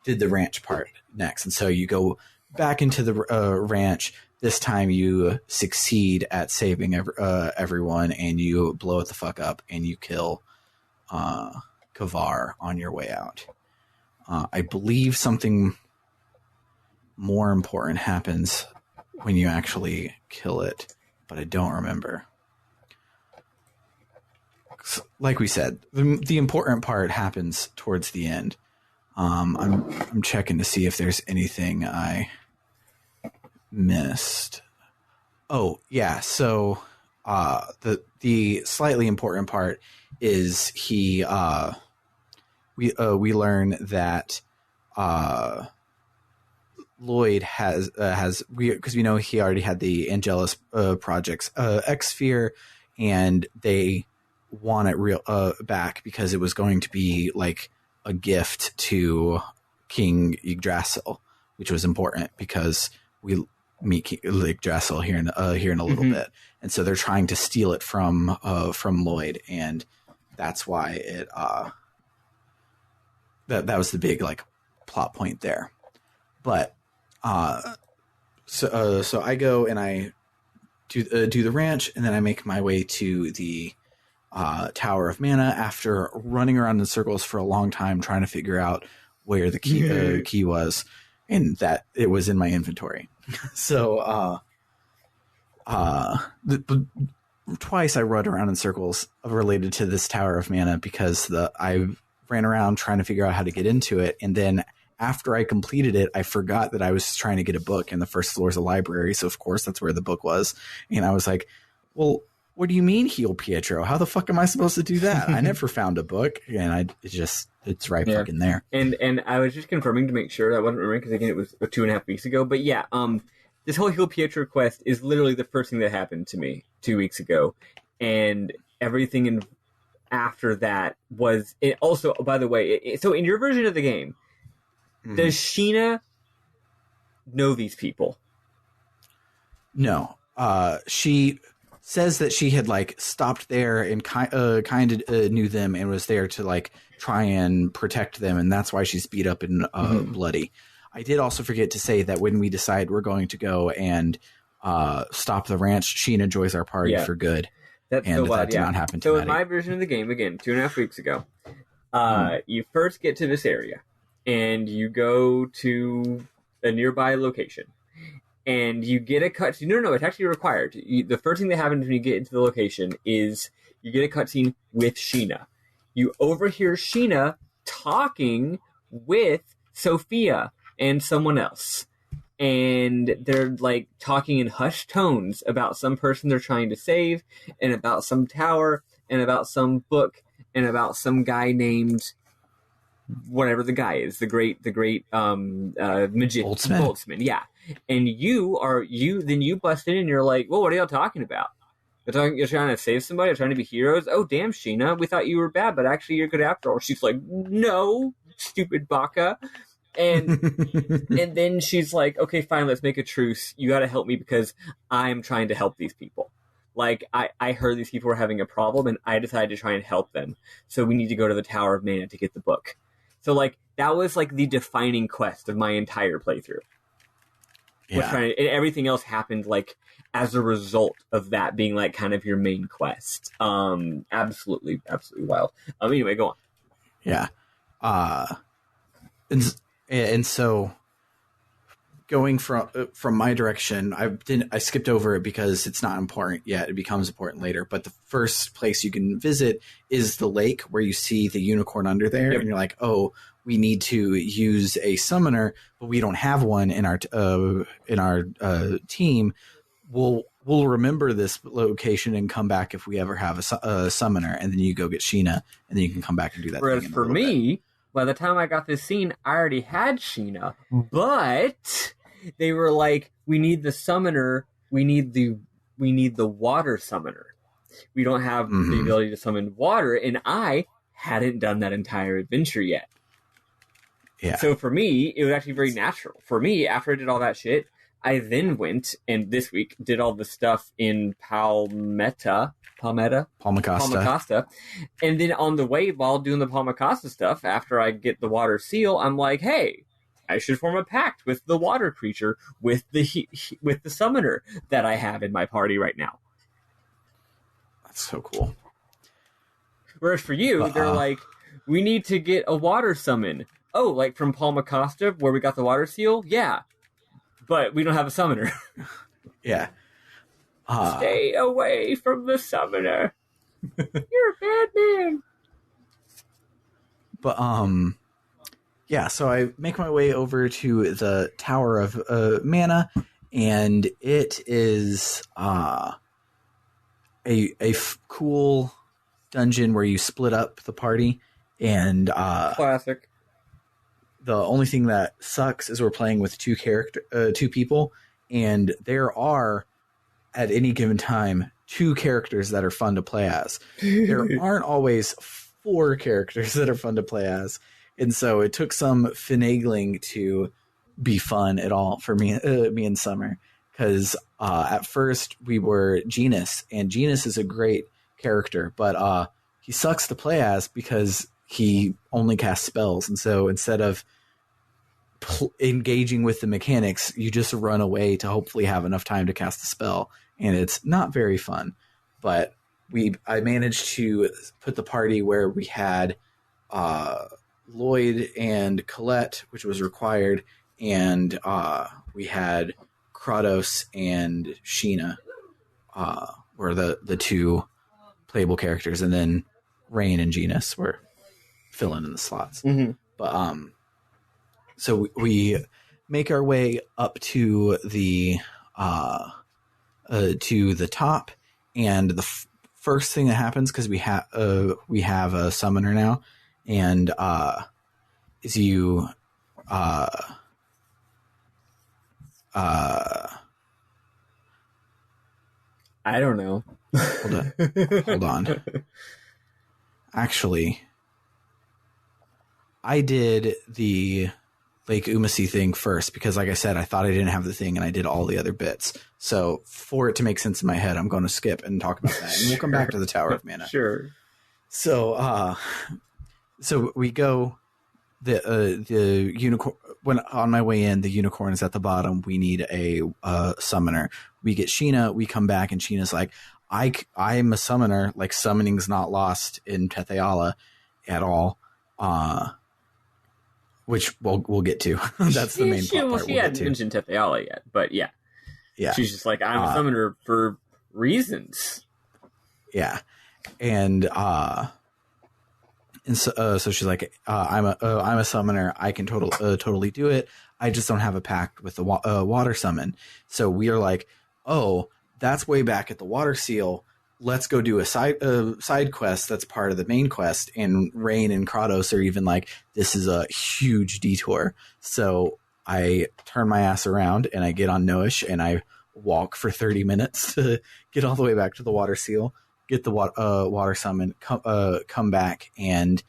ranch part next. And so you go back into the ranch. This time you succeed at saving everyone, and you blow it the fuck up, and you kill Kavar on your way out. I believe something more important happens when you actually kill it, but I don't remember. Like we said, the important part happens towards the end. I'm checking to see if there's anything I missed. Oh yeah, so the slightly important part is we learn that Lloyd has because we know he already had the Angelus projects X-Sphere, and they want it back because it was going to be like a gift to King Yggdrasil, which was important because we meet King Yggdrasil here in a little bit, and so they're trying to steal it from Lloyd, and that's why it that was the big like plot point there. But so I go and I do the ranch, and then I make my way to the Tower of Mana after running around in circles for a long time trying to figure out where the key was, and that it was in my inventory. So twice I run around in circles related to this Tower of Mana because I ran around trying to figure out how to get into it, and then after I completed it, I forgot that I was trying to get a book, and the first floor is a library, so of course that's where the book was. And I was like, well, what do you mean heal Pietro? How the fuck am I supposed to do that? I never found a book, and it's right fucking there. And I was just confirming to make sure that I wasn't remembering, because again, it was 2.5 weeks ago. But yeah, this whole heal Pietro quest is literally the first thing that happened to me 2 weeks ago, and everything after that was it. Also, by the way, so in your version of the game, does Sheena know these people? No. She says that she had like stopped there and kind of knew them and was there to like try and protect them, and that's why she's beat up and bloody. I did also forget to say that when we decide we're going to go and stop the ranch, Sheena joins our party for good. That did not happen to So Maddy. in my version of the game, again, 2.5 weeks ago, you first get to this area, and you go to a nearby location, and you get a cutscene. No, it's actually required. The first thing that happens when you get into the location is you get a cutscene with Sheena. You overhear Sheena talking with Sophia and someone else. And they're like talking in hushed tones about some person they're trying to save, and about some tower, and about some book, and about some guy named whatever the guy is, the great magician, Boltzmann, yeah. And you bust in and you're like, well, what are y'all talking about? You're trying to save somebody, you're trying to be heroes. Oh, damn, Sheena, we thought you were bad, but actually you're good after all. She's like, no, stupid baka. And and then she's like, okay, fine, let's make a truce. You got to help me because I'm trying to help these people. Like, I heard these people were having a problem, and I decided to try and help them. So we need to go to the Tower of Mana to get the book. So, like, that was, like, the defining quest of my entire playthrough. Yeah. And everything else happened, like, as a result of that being, like, kind of your main quest. Absolutely wild. Anyway, go on. Yeah. And so going from my direction, I skipped over it because it's not important yet. It becomes important later. But the first place you can visit is the lake where you see the unicorn under there, and you're like, oh, we need to use a summoner, but we don't have one in our team. We'll remember this location and come back if we ever have a summoner, and then you go get Sheena, and then you can come back and do that. Whereas for me, by the time I got this scene, I already had Sheena, but they were like, we need the summoner, we need the water summoner. We don't have the ability to summon water, and I hadn't done that entire adventure yet. Yeah. So for me, it was actually very natural. For me, after I did all that shit, I then went and this week did all the stuff in Palmcosta. And then on the way, while doing the Palmcosta stuff, after I get the water seal, I'm like, hey, I should form a pact with the water creature, with the summoner that I have in my party right now. That's so cool. Whereas for you, they're like, we need to get a water summon. Oh, like from Palmcosta, where we got the water seal? Yeah. But we don't have a summoner. Yeah. Stay away from the summoner. You're a bad man. But yeah, so I make my way over to the Tower of Mana, and it is a cool dungeon where you split up the party, and classic. The only thing that sucks is we're playing with two people, and there are at any given time 2 characters that are fun to play as. There aren't always 4 characters that are fun to play as. And so it took some finagling to be fun at all for me and Summer. Because at first we were Genus, and Genus is a great character, but he sucks to play as because he only casts spells. And so instead of engaging with the mechanics, you just run away to hopefully have enough time to cast a spell. And it's not very fun. But I managed to put the party where we had Lloyd and Colette, which was required, and we had Kratos and Sheena were the 2 playable characters, and then Rain and Genus were filling in the slots. Mm-hmm. But so we make our way up to the top, and the first thing that happens, because we have a summoner now, and is you I don't know. Hold on. Actually, I did the Lake Umasi thing first because, like I said, I thought I didn't have the thing, and I did all the other bits. So for it to make sense in my head, I'm going to skip and talk about that, and we'll come back to the Tower of Mana. Sure. So, so we go. The unicorn. When on my way in, the unicorn is at the bottom. We need a summoner. We get Sheena. We come back, and Sheena's like, I'm a summoner. Like, summoning's not lost in Tetheala at all. Which we'll get to. That's the main plot part. She hadn't mentioned Tetheala yet, but yeah. She's just like, I'm a summoner for reasons. Yeah, and so she's like, I'm a summoner. I can totally do it. I just don't have a pact with the water summon. So we are like, oh, that's way back at the water seal. Let's go do a side quest that's part of the main quest. And Rain and Kratos are even like, this is a huge detour. So I turn my ass around and I get on Noish and I walk for 30 minutes to get all the way back to the water seal, get the water summon, come back, and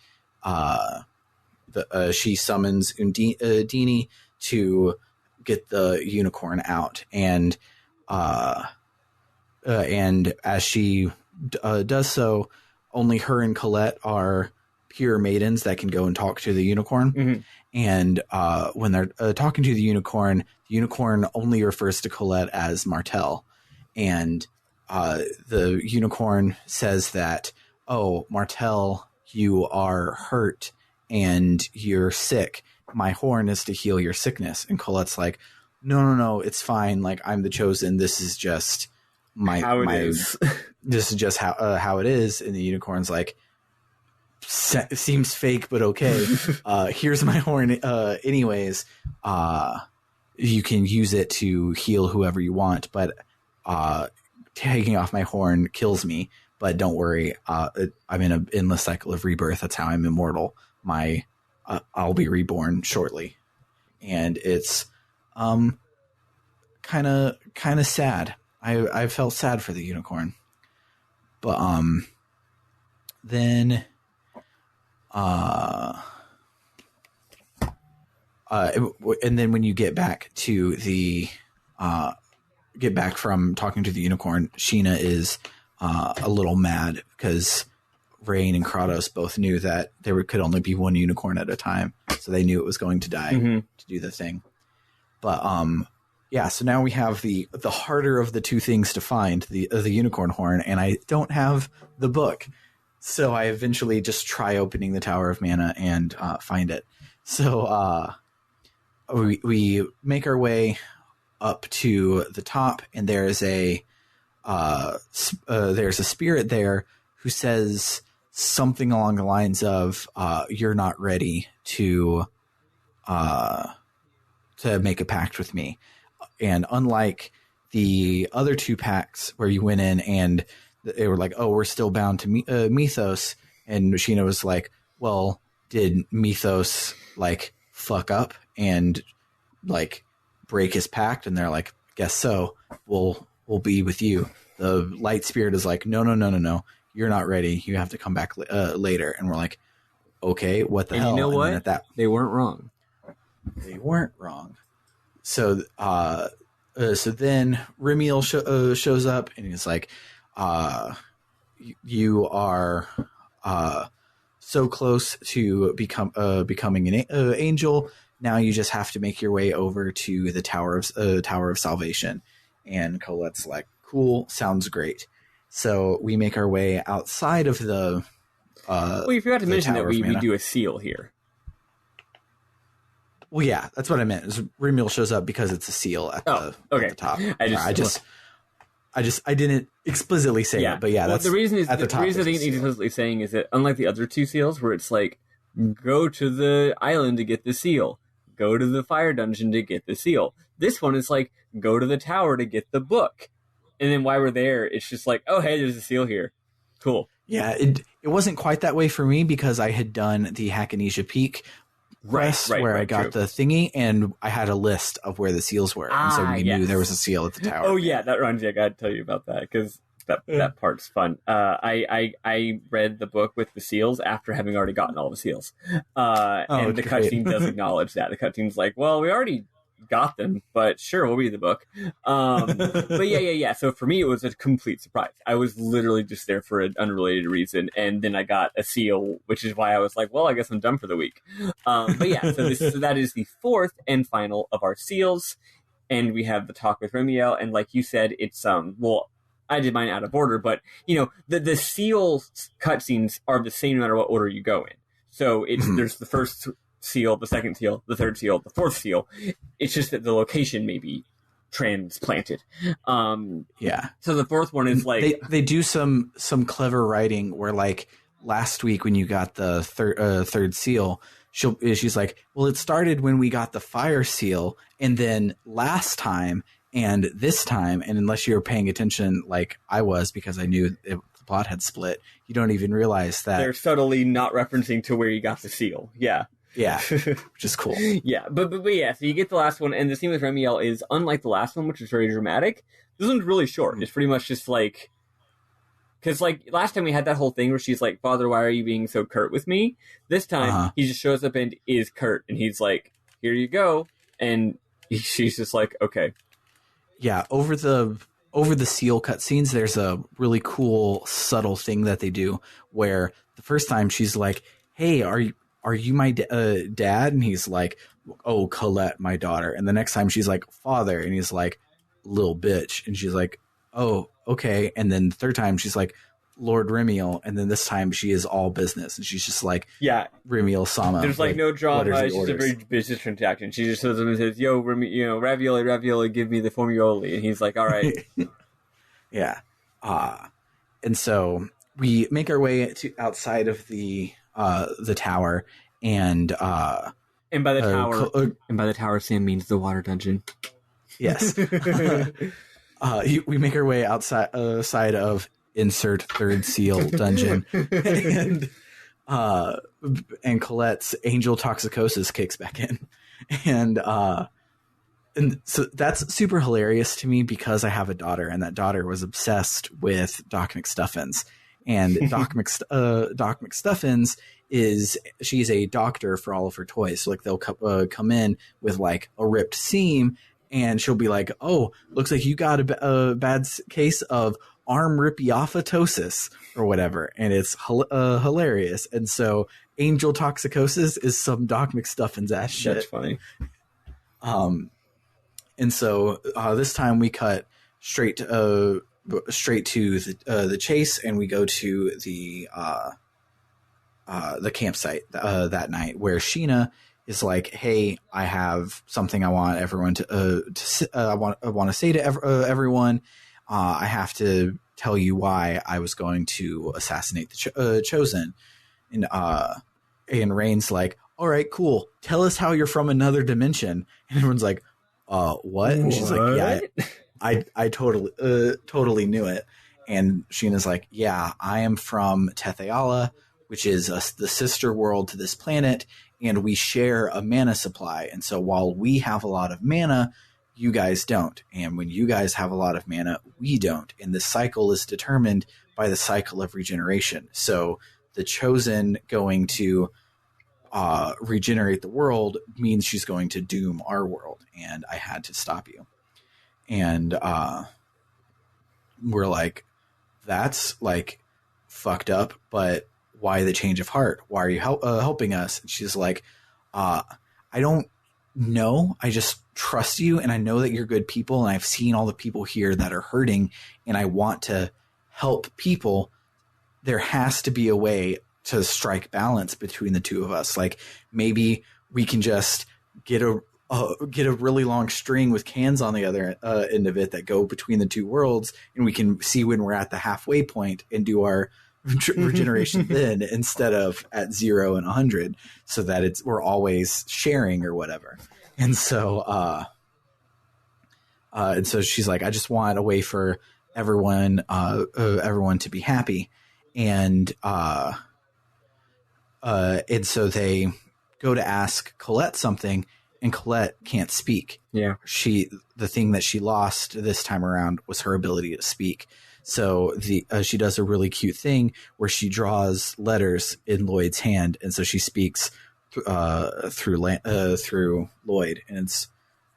she summons Undini to get the unicorn out. And as she does so, only her and Colette are pure maidens that can go and talk to the unicorn. Mm-hmm. And when they're talking to the unicorn only refers to Colette as Martel. And the unicorn says that, oh, Martel, you are hurt and you're sick. My horn is to heal your sickness. And Colette's like, no, it's fine. Like, I'm the chosen. This is just this is just how it is. And the unicorn's like, seems fake, but okay. Here's my horn. Anyways, you can use it to heal whoever you want, but taking off my horn kills me. But don't worry, I'm in an endless cycle of rebirth. That's how I'm immortal. I'll be reborn shortly, and it's kind of sad. I felt sad for the unicorn, but then and then when you get back to get back from talking to the unicorn, Sheena is a little mad because Rain and Kratos both knew that there could only be one unicorn at a time, so they knew it was going to die to do the thing. But yeah, so now we have the harder of the two things to find, the unicorn horn, and I don't have the book, so I eventually just try opening the Tower of Mana and find it. So we make our way up to the top, and there's a spirit there who says something along the lines of, "You're not ready to make a pact with me." And unlike the other two pacts where you went in and they were like, "Oh, we're still bound to Mythos," and Sheena was like, "Well, did Mythos like fuck up and like break his pact?" And they're like, "Guess so. We'll be with you." the light spirit is like, no, you're not ready. You have to come back later. And we're like, okay, what the hell? You know what? And then they weren't wrong. They weren't wrong. So, so then Remiel shows up and he's like, you are so close to becoming an angel. Now you just have to make your way over to the Tower of Salvation. And Colette's like, cool, sounds great. So we make our way outside of the. Well, you forgot to mention that we do a seal here. Well, yeah, that's what I meant. Remiel shows up because it's a seal at the top. I didn't explicitly say it, but yeah, that's the reason is at the top. The reason I think it's explicitly saying is that unlike the other two seals, where it's like, go to the island to get the seal, go to the fire dungeon to get the seal. This one is like, go to the tower to get the book, and then while we're there, it's just like, oh hey, there's a seal here, cool. Yeah, it wasn't quite that way for me because I had done the Hackanesia Peak quest where I got the thingy, and I had a list of where the seals were, and so we knew there was a seal at the tower. Oh yeah, that runs. I got to tell you about that because that part's fun. I read the book with the seals after having already gotten all the seals, and the cutscene does acknowledge that. The cutscene's like, well, we already got them, but sure, we'll read the book. But yeah. So for me, it was a complete surprise. I was literally just there for an unrelated reason, and then I got a seal, which is why I was like, well, I guess I'm done for the week. But yeah, so that is the fourth and final of our seals, and we have the talk with Remiel, and like you said, it's well, I did mine out of order, but you know, the seal cutscenes are the same no matter what order you go in. So it's there's the first seal, the second seal, the third seal, the fourth seal. It's just that the location may be transplanted. Yeah. So the fourth one is like they do some clever writing where, like, last week when you got the third seal, she's like, well, it started when we got the fire seal, and then last time and this time, and unless you're paying attention like I was because I knew the plot had split, you don't even realize that they're subtly not referencing to where you got the seal. Yeah. Yeah, which is cool. Yeah, but yeah, so you get the last one, and the scene with Remiel is unlike the last one, which is very dramatic. This one's really short. It's pretty much just like, because like last time we had that whole thing where she's like, "Father, why are you being so curt with me?" This time he just shows up and is curt, and he's like, "Here you go," and she's just like, "Okay." Yeah, over the seal cutscenes, there's a really cool subtle thing that they do where the first time she's like, "Hey, are you my dad?" And he's like, "Oh, Colette, my daughter." And the next time she's like, "Father," and he's like, "Little bitch." And she's like, "Oh, okay." And then the third time she's like, "Lord Remiel." And then this time she is all business, and she's just like, "Yeah, Remiel Sama." There's like no drama. It's just a very business transaction. She just shows him and says, "Yo, ravioli, give me the formioli." And he's like, "All right." Yeah. And so we make our way to outside of the tower, and by the tower, Sam means the water dungeon. Yes. We make our way outside of insert third seal dungeon, and Colette's angel toxicosis kicks back in, and so that's super hilarious to me because I have a daughter, and that daughter was obsessed with Doc McStuffins. And Doc McStuffins she's a doctor for all of her toys. So like they'll come in with like a ripped seam, and she'll be like, "Oh, looks like you got a bad case of arm ripiophatosis or whatever," and it's hilarious. And so angel toxicosis is some Doc McStuffins ass shit. That's funny. And so this time we cut straight to the chase, and we go to the campsite that night, where Sheena is like, "Hey, I have something I want everyone to I want to say to everyone. I have to tell you why I was going to assassinate the Chosen." And Rain's like, "All right, cool. Tell us how you're from another dimension." And everyone's like, "What?" And she's like, "Yeah, I totally knew it." And Sheena's like, "Yeah, I am from Tetheala, which is the sister world to this planet, and we share a mana supply. And so while we have a lot of mana, you guys don't. And when you guys have a lot of mana, we don't. And the cycle is determined by the cycle of regeneration. So the Chosen going to regenerate the world means she's going to doom our world. And I had to stop you. And we're like, that's like fucked up, but why the change of heart? Why are you helping us? And she's like, I don't know. I just trust you, and I know that you're good people, and I've seen all the people here that are hurting, and I want to help people. There has to be a way to strike balance between the two of us. Like, maybe we can just get a really long string with cans on the other end of it that go between the two worlds, and we can see when we're at the halfway point and do our regeneration then, instead of at 0 and 100, so that we're always sharing or whatever. And so she's like, I just want a way for everyone to be happy. And so they go to ask Colette something, and Colette can't speak. Yeah. The thing that she lost this time around was her ability to speak. So she does a really cute thing where she draws letters in Lloyd's hand, and so she speaks through Lloyd, and it's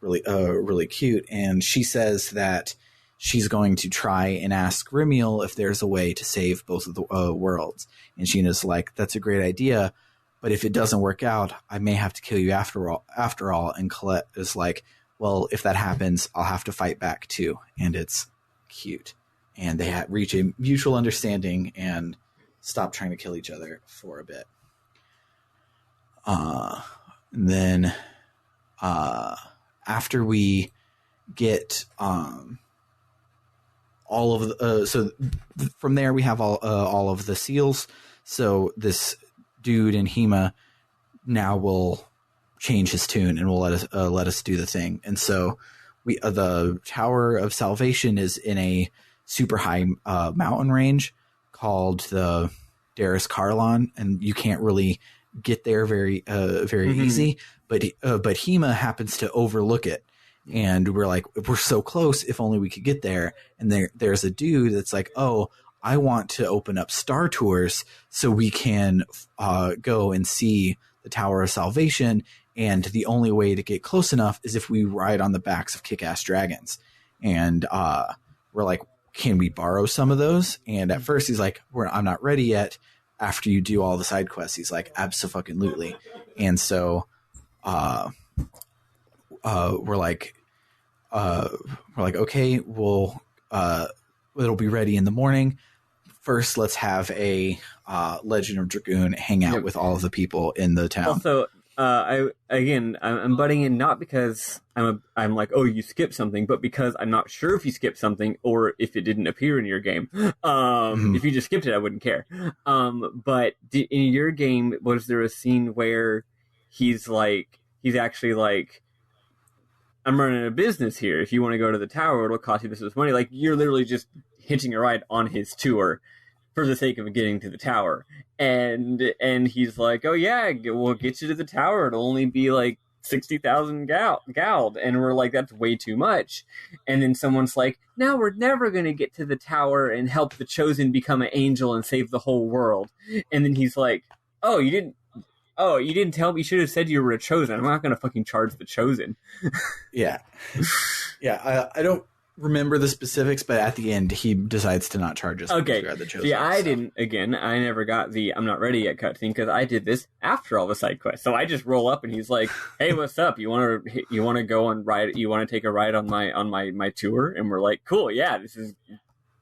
really cute. And she says that she's going to try and ask Rimiel if there's a way to save both of the worlds. And Sheena's like, that's a great idea, but if it doesn't work out, I may have to kill you after all. And Colette is like, well, if that happens, I'll have to fight back too. And it's cute. And they reach a mutual understanding and stop trying to kill each other for a bit. And then after we get all of the, from there we have all of the seals. So this dude in Hema now will change his tune and will let us do the thing. And so the Tower of Salvation is in a super high mountain range called the Darius Carlon, and you can't really get there very easy. But Hema happens to overlook it, and we're like, we're so close. If only we could get there. And there's a dude that's like, oh, I want to open up Star Tours so we can go and see the Tower of Salvation. And the only way to get close enough is if we ride on the backs of kick-ass dragons. And we're like, can we borrow some of those? And at first he's like, I'm not ready yet. After you do all the side quests, he's like, abso-fucking-lutely. And so we're like, okay, it'll be ready in the morning. First, let's have a Legend of Dragoon hang out with all of the people in the town. Also, I'm butting in not because I'm like, oh, you skipped something, but because I'm not sure if you skipped something or if it didn't appear in your game. If you just skipped it, I wouldn't care. But in your game, was there a scene where he's actually like, I'm running a business here. If you want to go to the tower, it'll cost you this much money. Like, you're literally just hitching a ride on his tour for the sake of getting to the tower. And he's like, oh yeah, we'll get you to the tower. It'll only be like 60,000 gold. And we're like, that's way too much. And then someone's like, now we're never going to get to the tower and help the Chosen become an angel and save the whole world. And then he's like, oh, you didn't tell me. You should have said you were a Chosen. I'm not going to fucking charge the Chosen. Yeah. I don't remember the specifics, but at the end he decides to not charge us. Okay. The Chosen, yeah, I didn't. Again, I never got the "I'm not ready yet" cutscene because I did this after all the side quests. So I just roll up and he's like, "Hey, what's up? You want to go on ride? You want to take a ride on my tour?" And we're like, "Cool, yeah, this is."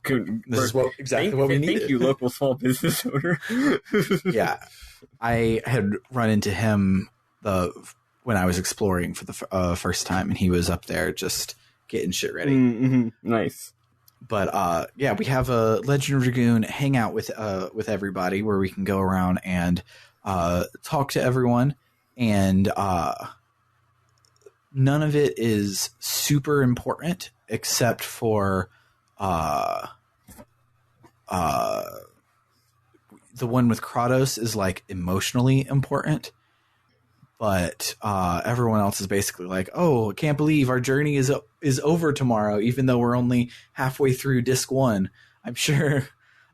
This is exactly what we needed. Thank you, local small business owner. Yeah, I had run into him when I was exploring for the first time, and he was up there just getting shit ready. Mm-hmm. Nice. But yeah, we have a Legend of Dragoon hangout with everybody where we can go around and talk to everyone, and none of it is super important except for the one with Kratos is like emotionally important, but everyone else is basically like, "Oh, I can't believe our journey is over tomorrow, even though we're only halfway through disc 1. I'm sure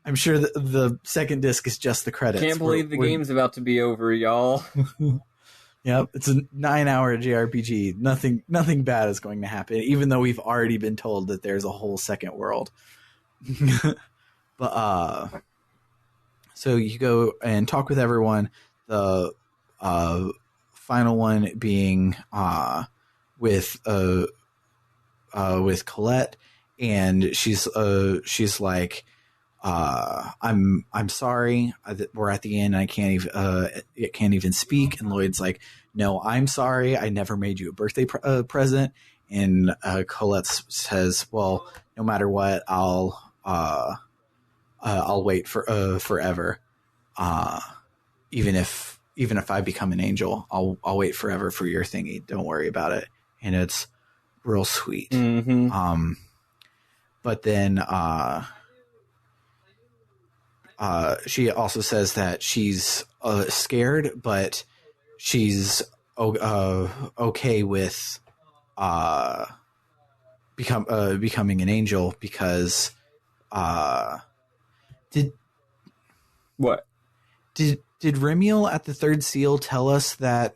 that the second disc is just the credits. Can't believe the game's about to be over, y'all." Yep, it's a 9-hour JRPG. Nothing bad is going to happen, even though we've already been told that there's a whole second world. But so you go and talk with everyone. The final one being with Colette, and she's like, I'm sorry that we're at the end. I can't even speak. And Lloyd's like, no, I'm sorry. I never made you a birthday present. And Colette says, well, no matter what, I'll wait for forever. Even if I become an angel, I'll wait forever for your thingy. Don't worry about it. And it's real sweet. Mm-hmm. But then she also says that she's scared, but she's okay with becoming an angel because did Remiel at the third seal tell us that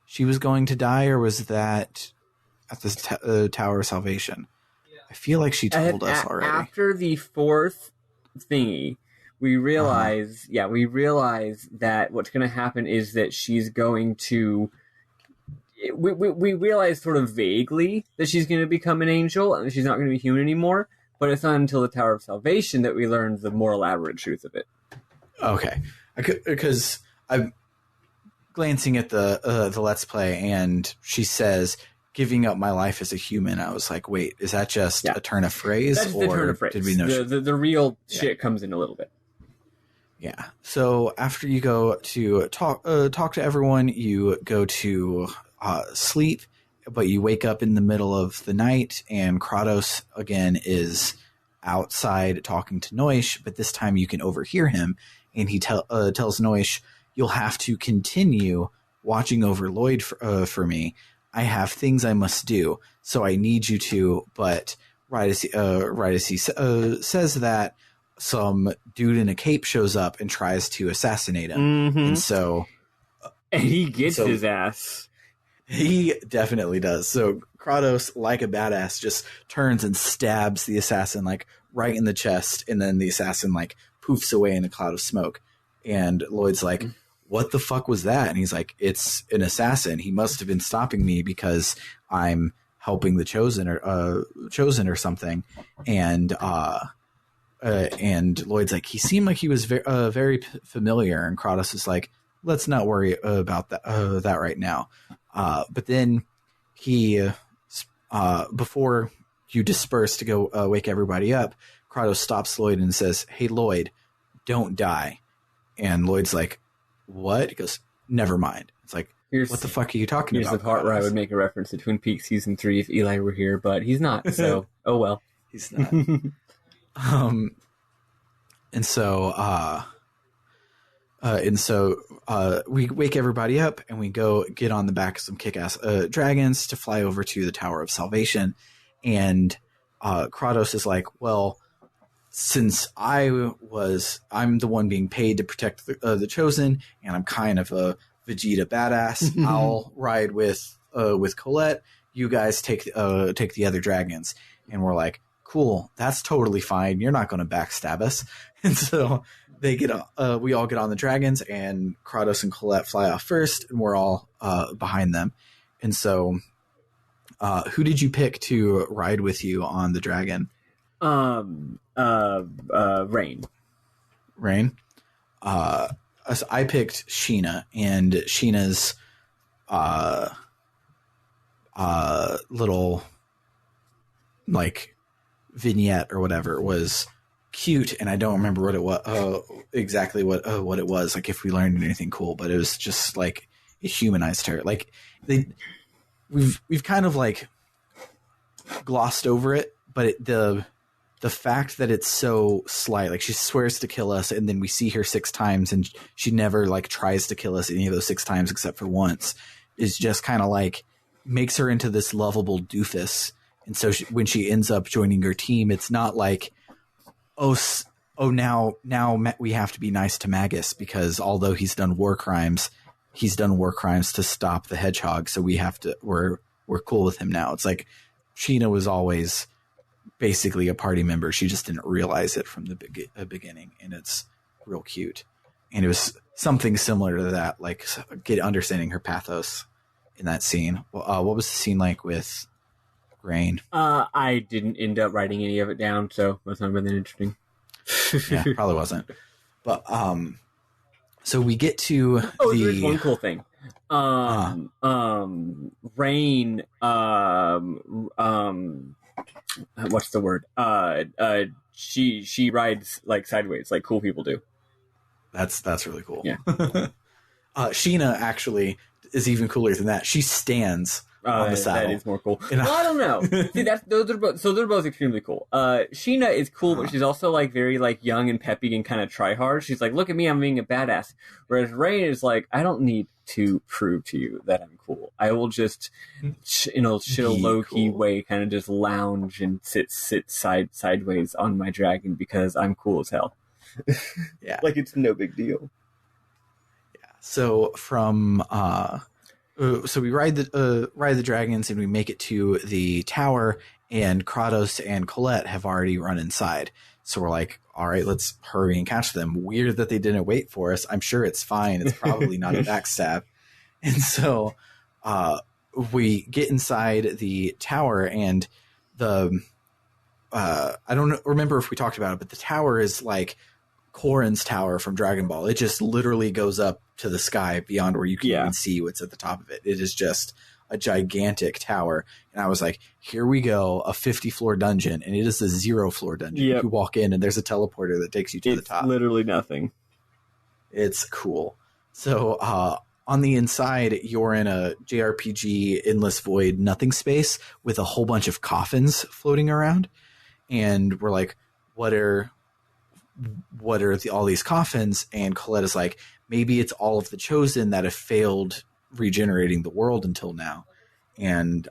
she was going to die, or was that at the Tower of Salvation? I feel like she told us already. After the fourth thingy, we realize that what's going to happen is that she's going to. We realize sort of vaguely that she's going to become an angel and she's not going to be human anymore. But it's not until the Tower of Salvation that we learn the more elaborate truth of it. Okay, because I'm glancing at the Let's Play, and she says, "Giving up my life as a human." I was like, "Wait, is that just a turn of phrase?" That's the turn of phrase. Did we know the real shit comes in a little bit. Yeah. So after you go to talk to everyone, you go to sleep, but you wake up in the middle of the night, and Kratos again is outside talking to Noish, but this time you can overhear him, and he tells Noish, "You'll have to continue watching over Lloyd for me. I have things I must do, so I need you to." But right as he says that, some dude in a cape shows up and tries to assassinate him, and he gets his ass. He definitely does. So Kratos, like a badass, just turns and stabs the assassin like right in the chest, and then the assassin like poofs away in a cloud of smoke. And Lloyd's like, "What the fuck was that?" And he's like, "It's an assassin. He must have been stopping me because I'm helping the chosen or something." And Lloyd's like, "He seemed like he was very familiar." And Kratos is like, "Let's not worry about that right now." But then he, before you disperse to go wake everybody up, Kratos stops Lloyd and says, "Hey, Lloyd, don't die." And Lloyd's like, "What?" He goes, "Never mind." It's like, what the fuck are you talking about? Here's the part Kratos? where I would make a reference to Twin Peaks Season 3 if Eli were here, but he's not, so oh well. He's not. We wake everybody up, and we go get on the back of some kick-ass dragons to fly over to the Tower of Salvation. And Kratos is like, "Well, since I'm the one being paid to protect the Chosen, and I'm kind of a Vegeta badass, I'll ride with Colette. You guys take the other dragons." And we're like, "Cool, that's totally fine. You're not going to backstab us." And so we all get on the dragons, and Kratos and Colette fly off first, and we're all behind them. And so, who did you pick to ride with you on the dragon? Rain. Rain. So I picked Sheena, and Sheena's little like vignette or whatever was cute, and I don't remember what it was exactly what it was, like if we learned anything cool, but it was just like it humanized her. Like we've kind of like glossed over it, but the fact that it's so slight, like she swears to kill us, and then we see her 6 times, and she never like tries to kill us any of those 6 times except for once. is just kind of like makes her into this lovable doofus. And so when she ends up joining her team, it's not like, now we have to be nice to Magus because although he's done war crimes to stop the hedgehog. So we're cool with him now. It's like Sheena was always basically a party member. She just didn't realize it from the beginning, and it's real cute. And it was something similar to that, like understanding her pathos in that scene. What was the scene like with Rain? I didn't end up writing any of it down, so that's not really interesting. Yeah, probably wasn't. But so we get to there's one cool thing. Rain. What's the word? She rides like sideways, like cool people do. That's really cool. Yeah. Sheena actually is even cooler than that. She stands on the saddle. That is more cool. Well, I don't know. See, they're both extremely cool. Sheena is cool, but she's also like very like young and peppy and kind of try hard. She's like, look at me, I'm being a badass. Whereas Rain is like, I don't need to prove to you that I'm cool. I will just, in a low key way, kind of just lounge and sit sideways on my dragon because I'm cool as hell. Yeah, like it's no big deal. Yeah. So from so we ride the dragons and we make it to the tower, and Kratos and Colette have already run inside. So we're like, all right, let's hurry and catch them. Weird that they didn't wait for us. I'm sure it's fine. It's probably not a backstab. And so we get inside the tower, and the I don't remember if we talked about it, but the tower is like Corrin's tower from Dragon Ball. It just literally goes up to the sky beyond where you can even see what's at the top of it. It is just a gigantic tower. And I was like, here we go, a 50-floor dungeon. And it is a 0-floor dungeon. Yep. You walk in and there's a teleporter that takes you to the top. It's literally nothing. It's cool. So on the inside, you're in a JRPG endless void nothing space with a whole bunch of coffins floating around. And we're like, what are all these coffins? And Colette is like, maybe it's all of the chosen that have failed regenerating the world until now. And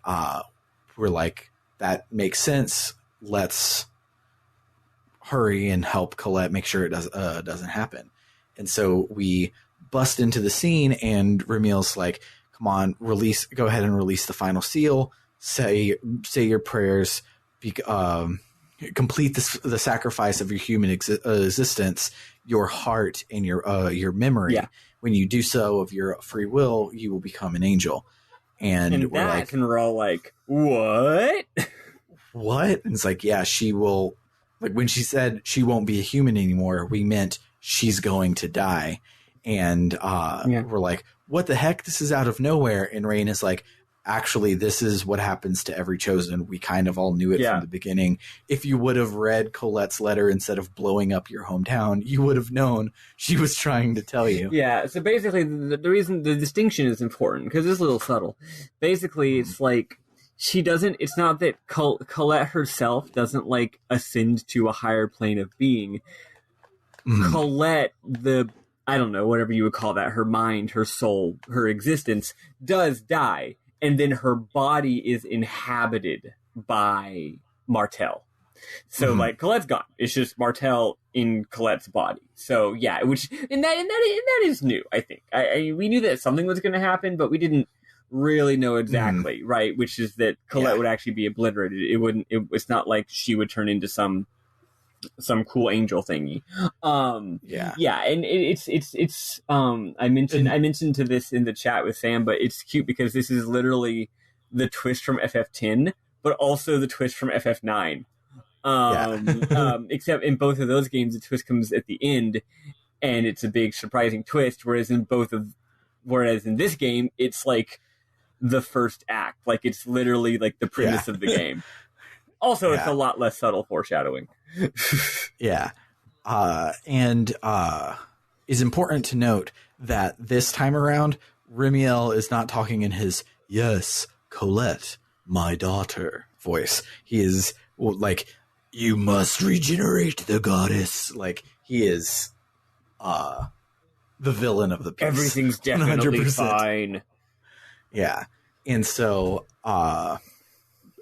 we're like, that makes sense. Let's hurry and help Colette make sure it doesn't happen. And so we bust into the scene, and Remiel's like, come on, go ahead and release the final seal. Say your prayers. Complete the sacrifice of your human existence, your heart and your memory. Yeah. When you do so of your free will, you will become an angel. And we're all like, what? What? And it's like, yeah, she will. Like when she said she won't be a human anymore, we meant she's going to die. And we're like, what the heck? This is out of nowhere. And Rain is like, actually, this is what happens to every chosen. We kind of all knew it from the beginning. If you would have read Colette's letter instead of blowing up your hometown, you would have known she was trying to tell you. Yeah, so basically, the reason the distinction is important, because it's a little subtle. Basically, it's like, it's not that Colette herself doesn't, like, ascend to a higher plane of being. Colette, I don't know, whatever you would call that, her mind, her soul, her existence, does die. And then her body is inhabited by Martel. So, like, Colette's gone. It's just Martel in Colette's body. So, yeah, and that is new, I think. We knew that something was going to happen, but we didn't really know exactly, right? Which is that Colette would actually be obliterated. It's not like she would turn into some cool angel thingy. And it's I mentioned to this in the chat with Sam, but it's cute because this is literally the twist from FF10, but also the twist from FF9. Except in both of those games, the twist comes at the end, and it's a big surprising twist. Whereas in this game, it's like the first act. Like it's literally like the premise of the game. Also, it's a lot less subtle foreshadowing. And it's important to note that this time around, Remiel is not talking in his "Yes, Colette, my daughter" voice. He is like, "You must regenerate the goddess." Like he is the villain of the piece. Everything's definitely 100%. Fine. Yeah. And so,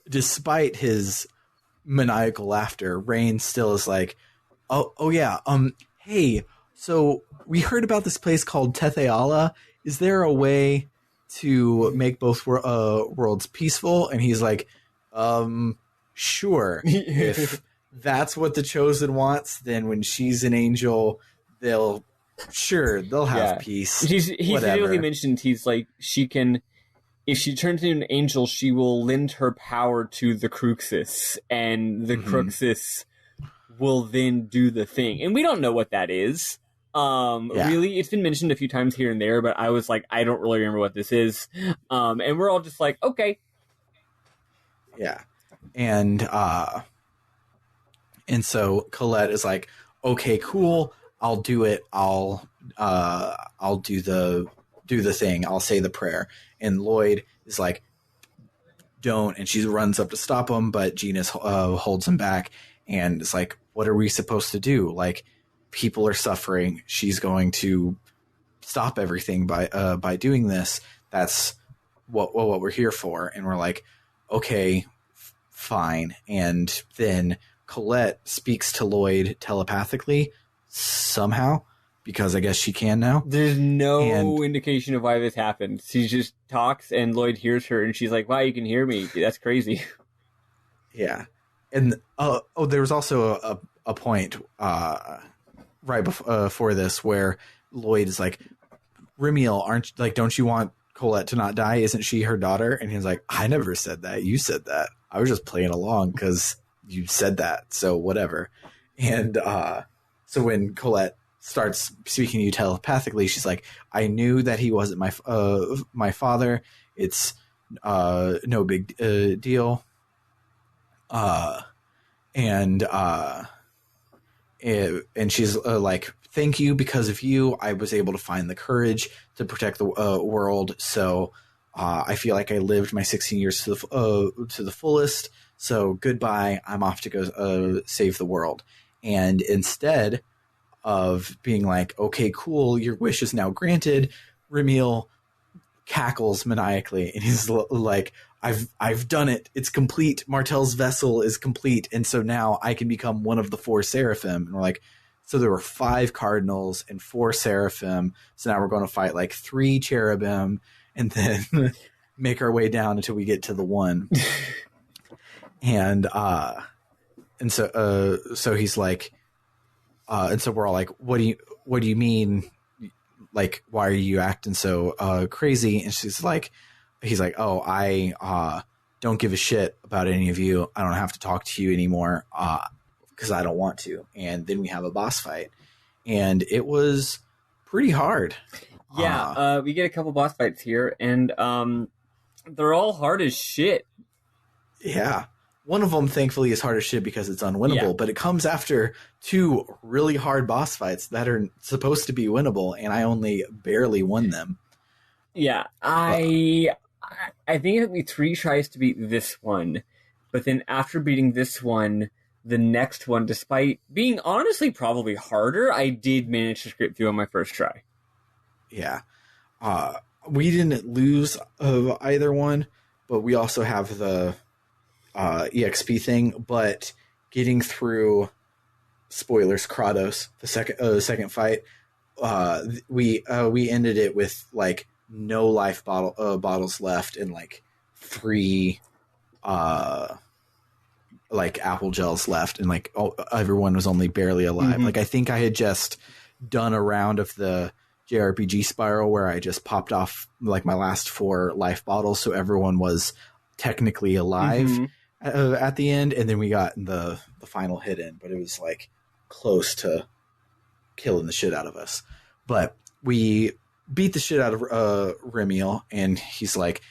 despite his maniacal laughter, Rain still is like, oh yeah, hey, so we heard about this place called Tetheala. Is there a way to make both worlds peaceful? And he's like, sure. If that's what the Chosen wants, then when she's an angel, they'll have peace. He specifically mentioned, he's like, she can, if she turns into an angel, she will lend her power to the Cruxis, and the Cruxis will then do the thing. And we don't know what that is. Really, it's been mentioned a few times here and there, but I was like, I don't really remember what this is. And we're all just like, okay. Yeah. And so Colette is like, okay, cool. I'll do it. I'll do the thing. I'll say the prayer. And Lloyd is like, don't. And she runs up to stop him, but Genus holds him back. And it's like, what are we supposed to do? Like, people are suffering. She's going to stop everything by doing this. That's what we're here for. And we're like, okay, fine. And then Colette speaks to Lloyd telepathically somehow, because I guess she can now. There's no indication of why this happened. She just talks and Lloyd hears her and she's like, wow, you can hear me. That's crazy. Yeah. And there was also a point right before this where Lloyd is like, Remiel, don't you want Colette to not die? Isn't she her daughter? And he's like, I never said that. You said that. I was just playing along because you said that. So whatever. And so when Colette starts speaking to you telepathically, she's like, I knew that he wasn't my father. It's no big deal. And she's like, thank you. Because of you, I was able to find the courage to protect the world. So I feel like I lived my 16 years to the fullest. So goodbye. I'm off to go save the world. And instead of being like, okay, cool, your wish is now granted, Remiel cackles maniacally, and he's like, I've done it. It's complete. Martel's vessel is complete. And so now I can become one of the 4 seraphim. And we're like, so there were 5 cardinals and 4 seraphim. So now we're going to fight like 3 cherubim and then make our way down until we get to the 1. And so he's like, and so we're all like, what do you mean? Like, why are you acting so crazy? And he's like, oh, I don't give a shit about any of you. I don't have to talk to you anymore because I don't want to. And then we have a boss fight, and it was pretty hard. Yeah, we get a couple boss fights here, and they're all hard as shit. Yeah. One of them, thankfully, is hard as shit because it's unwinnable, but it comes after 2 really hard boss fights that are supposed to be winnable, and I only barely won them. Yeah, I think it took me 3 tries to beat this one, but then after beating this one, the next one, despite being honestly probably harder, I did manage to scrape through on my first try. Yeah. We didn't lose either one, but we also have the EXP thing, but getting through, spoilers, Kratos, the second fight, we ended it with like no life bottles left and like 3 like apple gels left, and like everyone was only barely alive. Like, I think I had just done a round of the JRPG spiral where I just popped off like my last 4 life bottles, so everyone was technically alive at the end, and then we got the final hit in, but it was like close to killing the shit out of us. But we beat the shit out of Remiel, and he's like,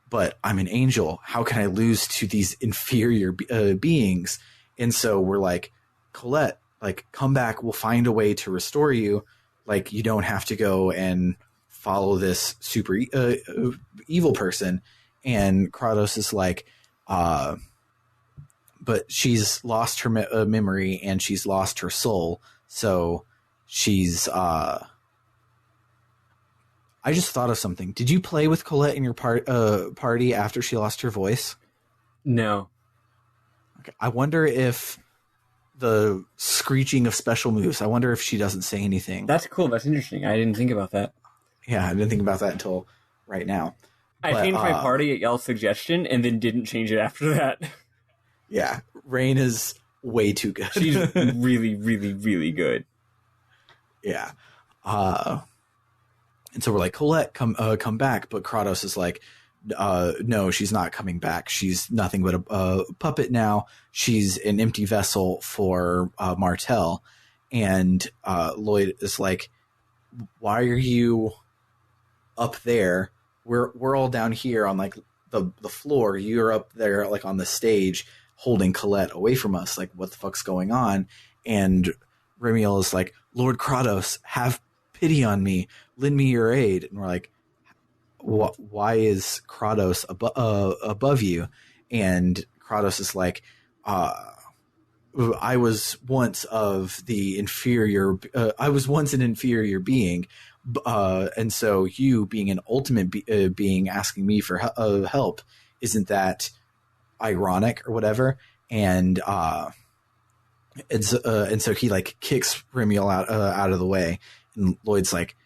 but I'm an angel. How can I lose to these inferior beings? And so we're like, Colette, like, come back. We'll find a way to restore you. Like, you don't have to go and follow this super evil person. And Kratos is like, but she's lost her memory and she's lost her soul. So she's I just thought of something. Did you play with Colette in your party after she lost her voice? No. Okay. I wonder if the screeching of special moves, I wonder if she doesn't say anything. That's cool. That's interesting. I didn't think about that. Yeah, I didn't think about that until right now. I changed my party at y'all's suggestion and then didn't change it after that. Yeah, Rain is way too good. She's really, really, really good. Yeah. And so we're like, Colette, come back. But Kratos is like, no, she's not coming back. She's nothing but a puppet now. She's an empty vessel for Martel. And Lloyd is like, why are you up there? We're all down here on like the floor. You're up there like on the stage holding Colette away from us. Like, what the fuck's going on? And Remiel is like, Lord Kratos, have pity on me. Lend me your aid. And we're like, why is Kratos above you? And Kratos is like, I was once of the inferior. I was once an inferior being, and so you, being an ultimate being, asking me for help, isn't that ironic or whatever? And so he like kicks Remiel out of the way, and Lloyd's like,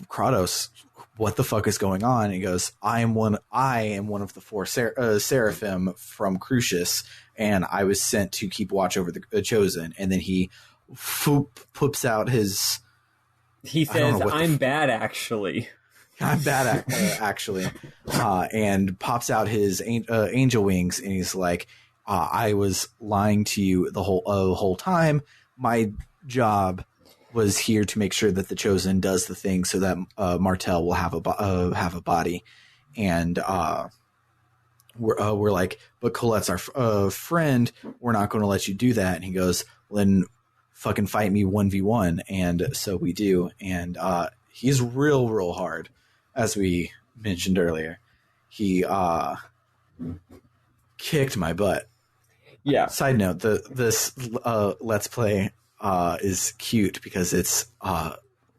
Kratos, what the fuck is going on? And he goes, I am one of the four seraphim from Crucius, and I was sent to keep watch over the chosen. And then he poops out his. He says, I'm bad, actually. I'm bad, actually. And pops out his angel wings, and he's like, I was lying to you the whole time. My job was here to make sure that the chosen does the thing so that Martel will have a body. And we're like, but Colette's our friend. We're not going to let you do that. And he goes, well, then fucking fight me 1v1. And so we do. And he's real hard, as we mentioned earlier. He kicked my butt. Yeah. Side note, this Let's Play is cute because it's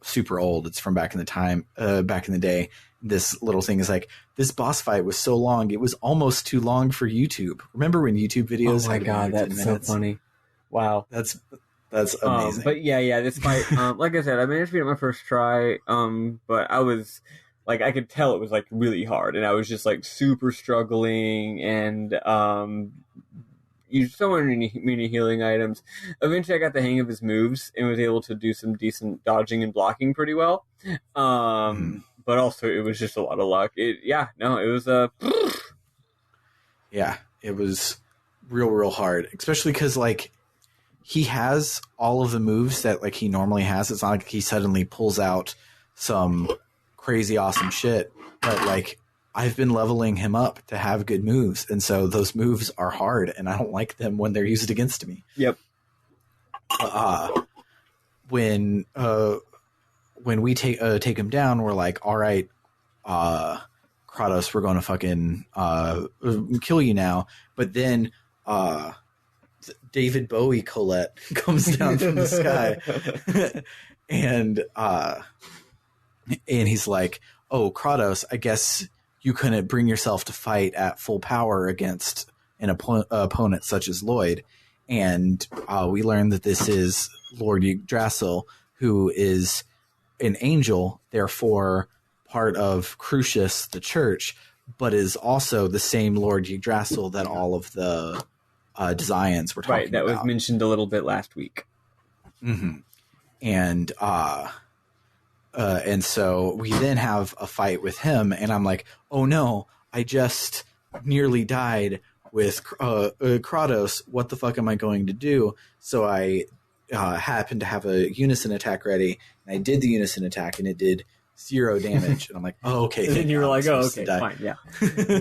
super old. It's from back in the day. This little thing is like, this boss fight was so long, it was almost too long for YouTube. Remember when YouTube videos? Oh my god, that's so funny! Wow, that's amazing. But yeah, this fight, like I said, I managed to beat it my first try. But I was like, I could tell it was like really hard, and I was just like super struggling, and used so many healing items. Eventually, I got the hang of his moves and was able to do some decent dodging and blocking pretty well. But also, it was just a lot of luck. It was yeah, it was real hard, especially because like he has all of the moves that like he normally has. It's not like he suddenly pulls out some crazy awesome shit, but like I've been leveling him up to have good moves, and so those moves are hard, and I don't like them when they're used against me. Yep. When we take him down, we're like, all right, Kratos, we're going to fucking kill you now. But then David Bowie Colette comes down from the sky, and he's like, oh, Kratos, I guess you couldn't bring yourself to fight at full power against an opponent such as Lloyd. And we learned that this is Lord Yggdrasil, who is an angel, therefore part of Crucius, the church, but is also the same Lord Yggdrasil that all of the Desians were talking about. Right, that was mentioned a little bit last week. Mm-hmm. And so we then have a fight with him, and I'm like, oh no, I just nearly died with Kratos. What the fuck am I going to do? So I happened to have a unison attack ready, and I did the unison attack, and it did 0 damage. And I'm like, oh, okay. And you were like, oh, okay, fine, yeah.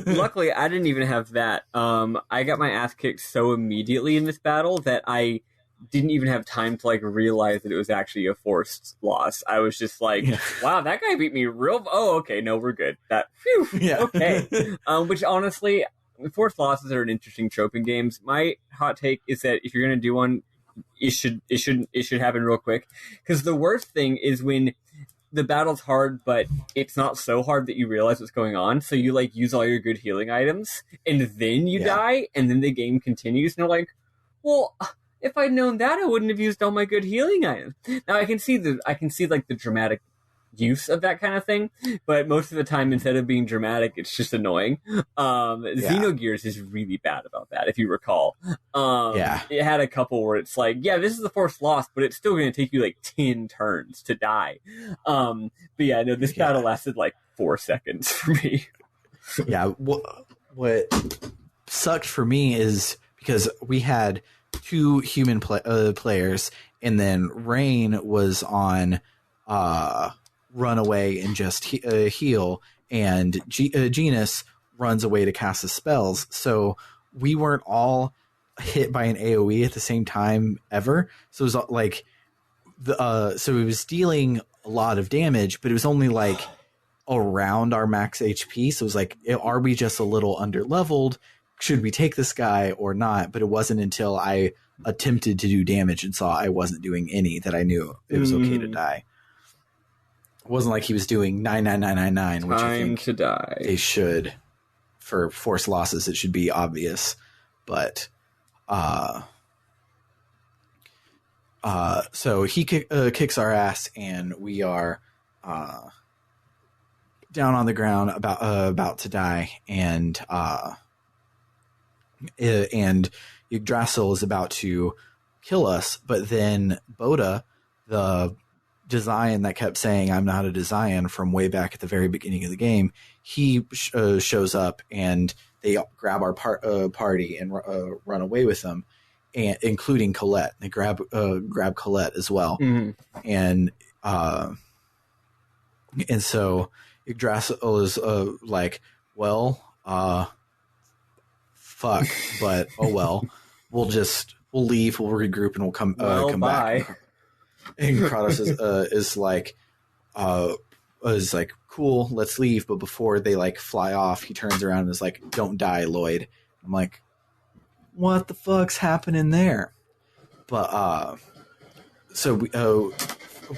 Luckily, I didn't even have that. I got my ass kicked so immediately in this battle that I didn't even have time to like realize that it was actually a forced loss. I was just like, wow, that guy beat me real. Oh, okay, no, we're good. Okay. Which honestly, forced losses are an interesting trope in games. My hot take is that if you're gonna do one, it should happen real quick. Because the worst thing is when the battle's hard, but it's not so hard that you realize what's going on. So you like use all your good healing items, and then you die, and then the game continues. And you're like, well, if I'd known that, I wouldn't have used all my good healing items. Now I can see like the dramatic use of that kind of thing, but most of the time, instead of being dramatic, it's just annoying. Xenogears is really bad about that, if you recall. It had a couple where it's like, yeah, this is the first loss, but it's still going to take you like 10 turns to die. But yeah, no, this battle lasted like 4 seconds for me. What sucked for me is because we had 2 human players, and then Rain was on run away and just heal, and Genus runs away to cast his spells. So we weren't all hit by an AoE at the same time ever. So it was like so it was dealing a lot of damage, but it was only like around our max HP. So it was like, are we just a little under leveled? Should we take this guy or not? But it wasn't until I attempted to do damage and saw I wasn't doing any that I knew it was okay to die. It wasn't like he was doing 99999, which I think to die. They should. For force losses, it should be obvious. But so he kicks our ass, and we are down on the ground about to die, and Yggdrasil is about to kill us, but then Boda, the Desian that kept saying I'm not a Desian from way back at the very beginning of the game, he shows up, and they grab our party and run away with them, and including Colette. They grab Colette as well, and so Yggdrasil is like, well, fuck, but oh well, we'll leave, we'll regroup, and we'll come back. And Kratos is like, cool, let's leave. But before they like fly off, he turns around and is like, don't die, Lloyd. I'm like, what the fuck's happening there? But so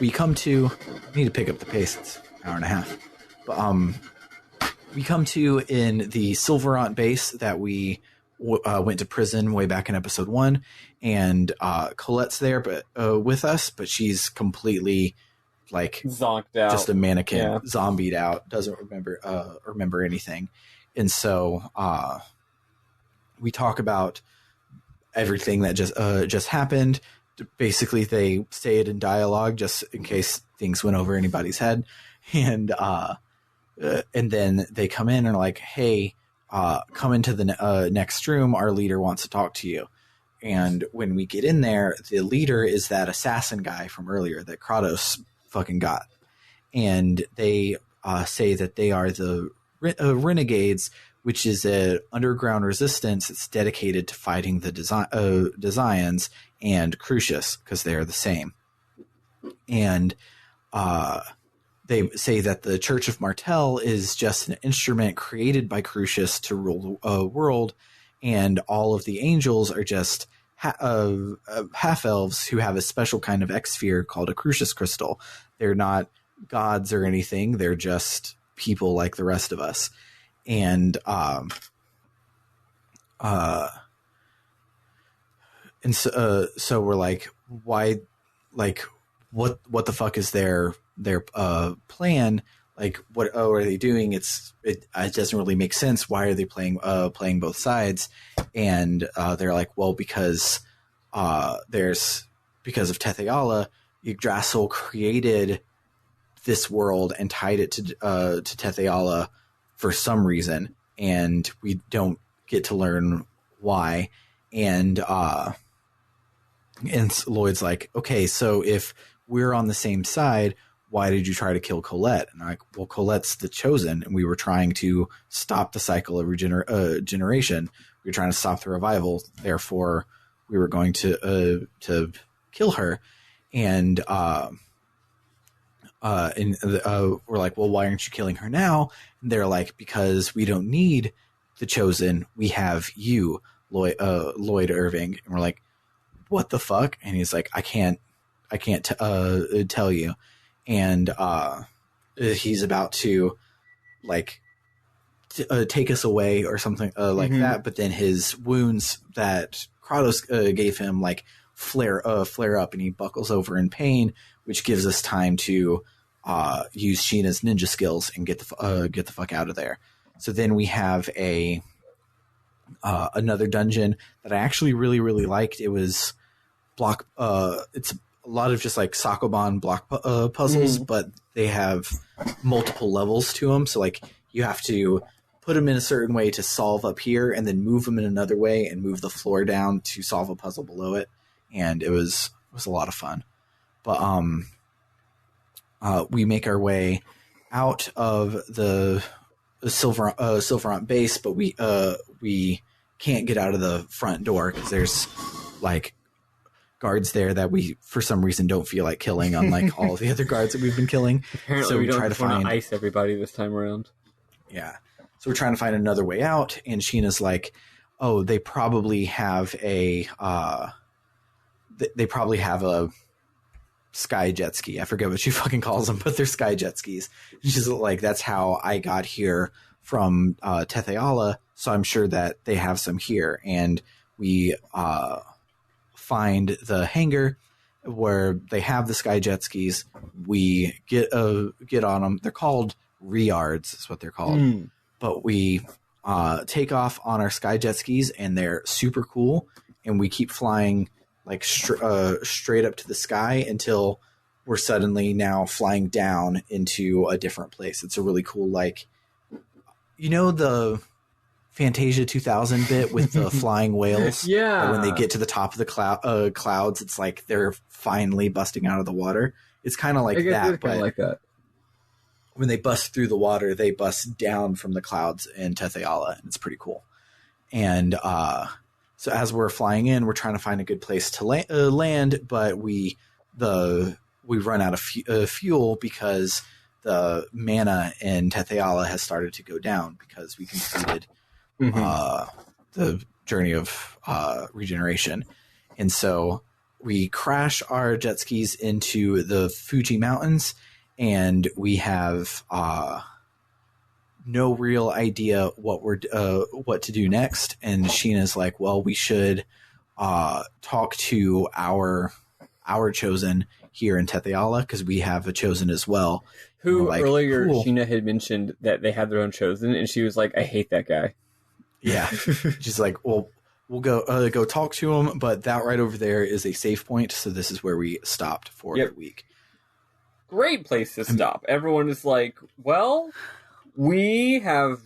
we come to, I need to pick up the pace. It's an hour and a half. But we come to in the Silverant base that we went to prison way back in episode 1, and Colette's there, but with us, but she's completely like zonked out, just a mannequin, zombied out, doesn't remember anything. And so we talk about everything that just happened. Basically, they say it in dialogue just in case things went over anybody's head, and then they come in and are like, hey, come into the next room. Our leader wants to talk to you. And when we get in there, the leader is that assassin guy from earlier that Kratos fucking got. And they say that they are the Renegades, which is an underground resistance that's dedicated to fighting the Desians and Crucius, because they are the same. And they say that the Church of Martel is just an instrument created by Crucius to rule the world, and all of the angels are just half-elves who have a special kind of X-sphere called a Crucius crystal. They're not gods or anything. They're just people like the rest of us. And so we're like, why, like, what the fuck is their plan? Like, what are they doing? It doesn't really make sense. Why are they playing both sides? And they're like, well, because of Tetheala, Yggdrasil created this world and tied it to Tetheala for some reason, and we don't get to learn why. And Lloyd's like, okay, so if we're on the same side, why did you try to kill Colette? And I'm like, well, Colette's the chosen, and we were trying to stop the cycle of regeneration. We were trying to stop the revival. Therefore, we were going to kill her. And we're like, well, why aren't you killing her now? And they're like, because we don't need the chosen. We have you, Lloyd Irving. And we're like, what the fuck? And he's like, I can't tell you. and he's about to like take us away or something like that. But then his wounds that Kratos gave him like flare up, and he buckles over in pain, which gives us time to use Sheena's ninja skills and get the fuck out of there. So then we have another dungeon that I actually really, really liked. It was it's a lot of just like Sokoban block puzzles, but they have multiple levels to them. So like you have to put them in a certain way to solve up here, and then move them in another way and move the floor down to solve a puzzle below it. And it was a lot of fun. But we make our way out of the Silverant base, but we can't get out of the front door because there's like guards there that we for some reason don't feel like killing, unlike all the other guards that we've been killing. Apparently so we don't want to ice everybody this time around. Yeah. So we're trying to find another way out, and Sheena's like, oh, they probably have a sky jet ski. I forget what she fucking calls them, but they're sky jet skis. And she's like, that's how I got here from Tetheala, so I'm sure that they have some here. And we find the hangar where they have the sky jet skis. We get on them. They're called Riards, is what they're called. But we take off on our sky jet skis, and they're super cool. And we keep flying like straight up to the sky until we're suddenly now flying down into a different place. It's a really cool, like, you know, the Fantasia 2000 bit with the flying whales? Yeah. When they get to the top of the clouds, it's like they're finally busting out of the water. It's kind of like that, but like that. When they bust through the water, they bust down from the clouds in Tetheala, and it's pretty cool. And so as we're flying in, we're trying to find a good place to land, but we run out of fuel because the mana in Tetheala has started to go down because we completed the journey of regeneration. And so we crash our jet skis into the Fuji Mountains, and we have no real idea what to do next. And Sheena's like, well, we should talk to our chosen here in Tetheala, because we have a chosen as well. Who like, earlier cool. Sheena had mentioned that they had their own chosen, and she was like, I hate that guy. Yeah. She's like, well, we'll go talk to him, but that right over there is a save point, so this is where we stopped for the week. Great place to stop. Everyone is like, well, we have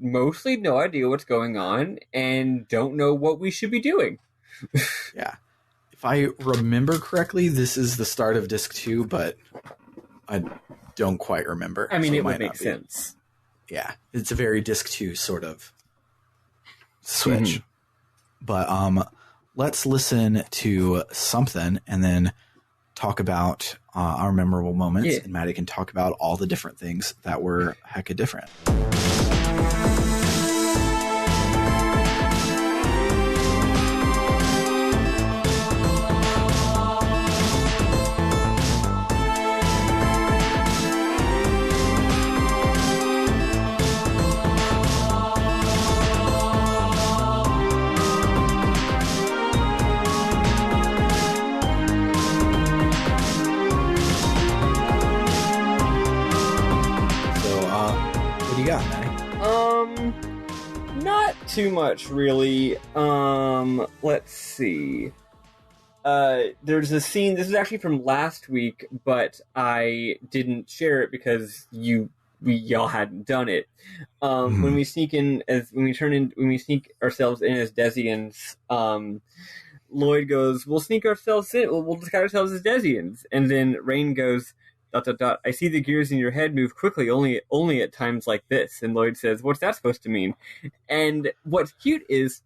mostly no idea what's going on and don't know what we should be doing. Yeah. If I remember correctly, this is the start of Disc 2, but I don't quite remember. I mean, so it would make sense. Yeah. It's a very Disc 2 sort of switch. But let's listen to something and then talk about our memorable moments, and Maddy can talk about all the different things that were hecka different. Not too much, really. Let's see. There's a scene, this is actually from last week, but I didn't share it because y'all hadn't done it. When we sneak ourselves in as Desians, Lloyd goes, we'll sneak ourselves in, we'll disguise ourselves as Desians. And then Rain goes, ... I see the gears in your head move quickly, only at times like this. And Lloyd says, what's that supposed to mean? And what's cute is,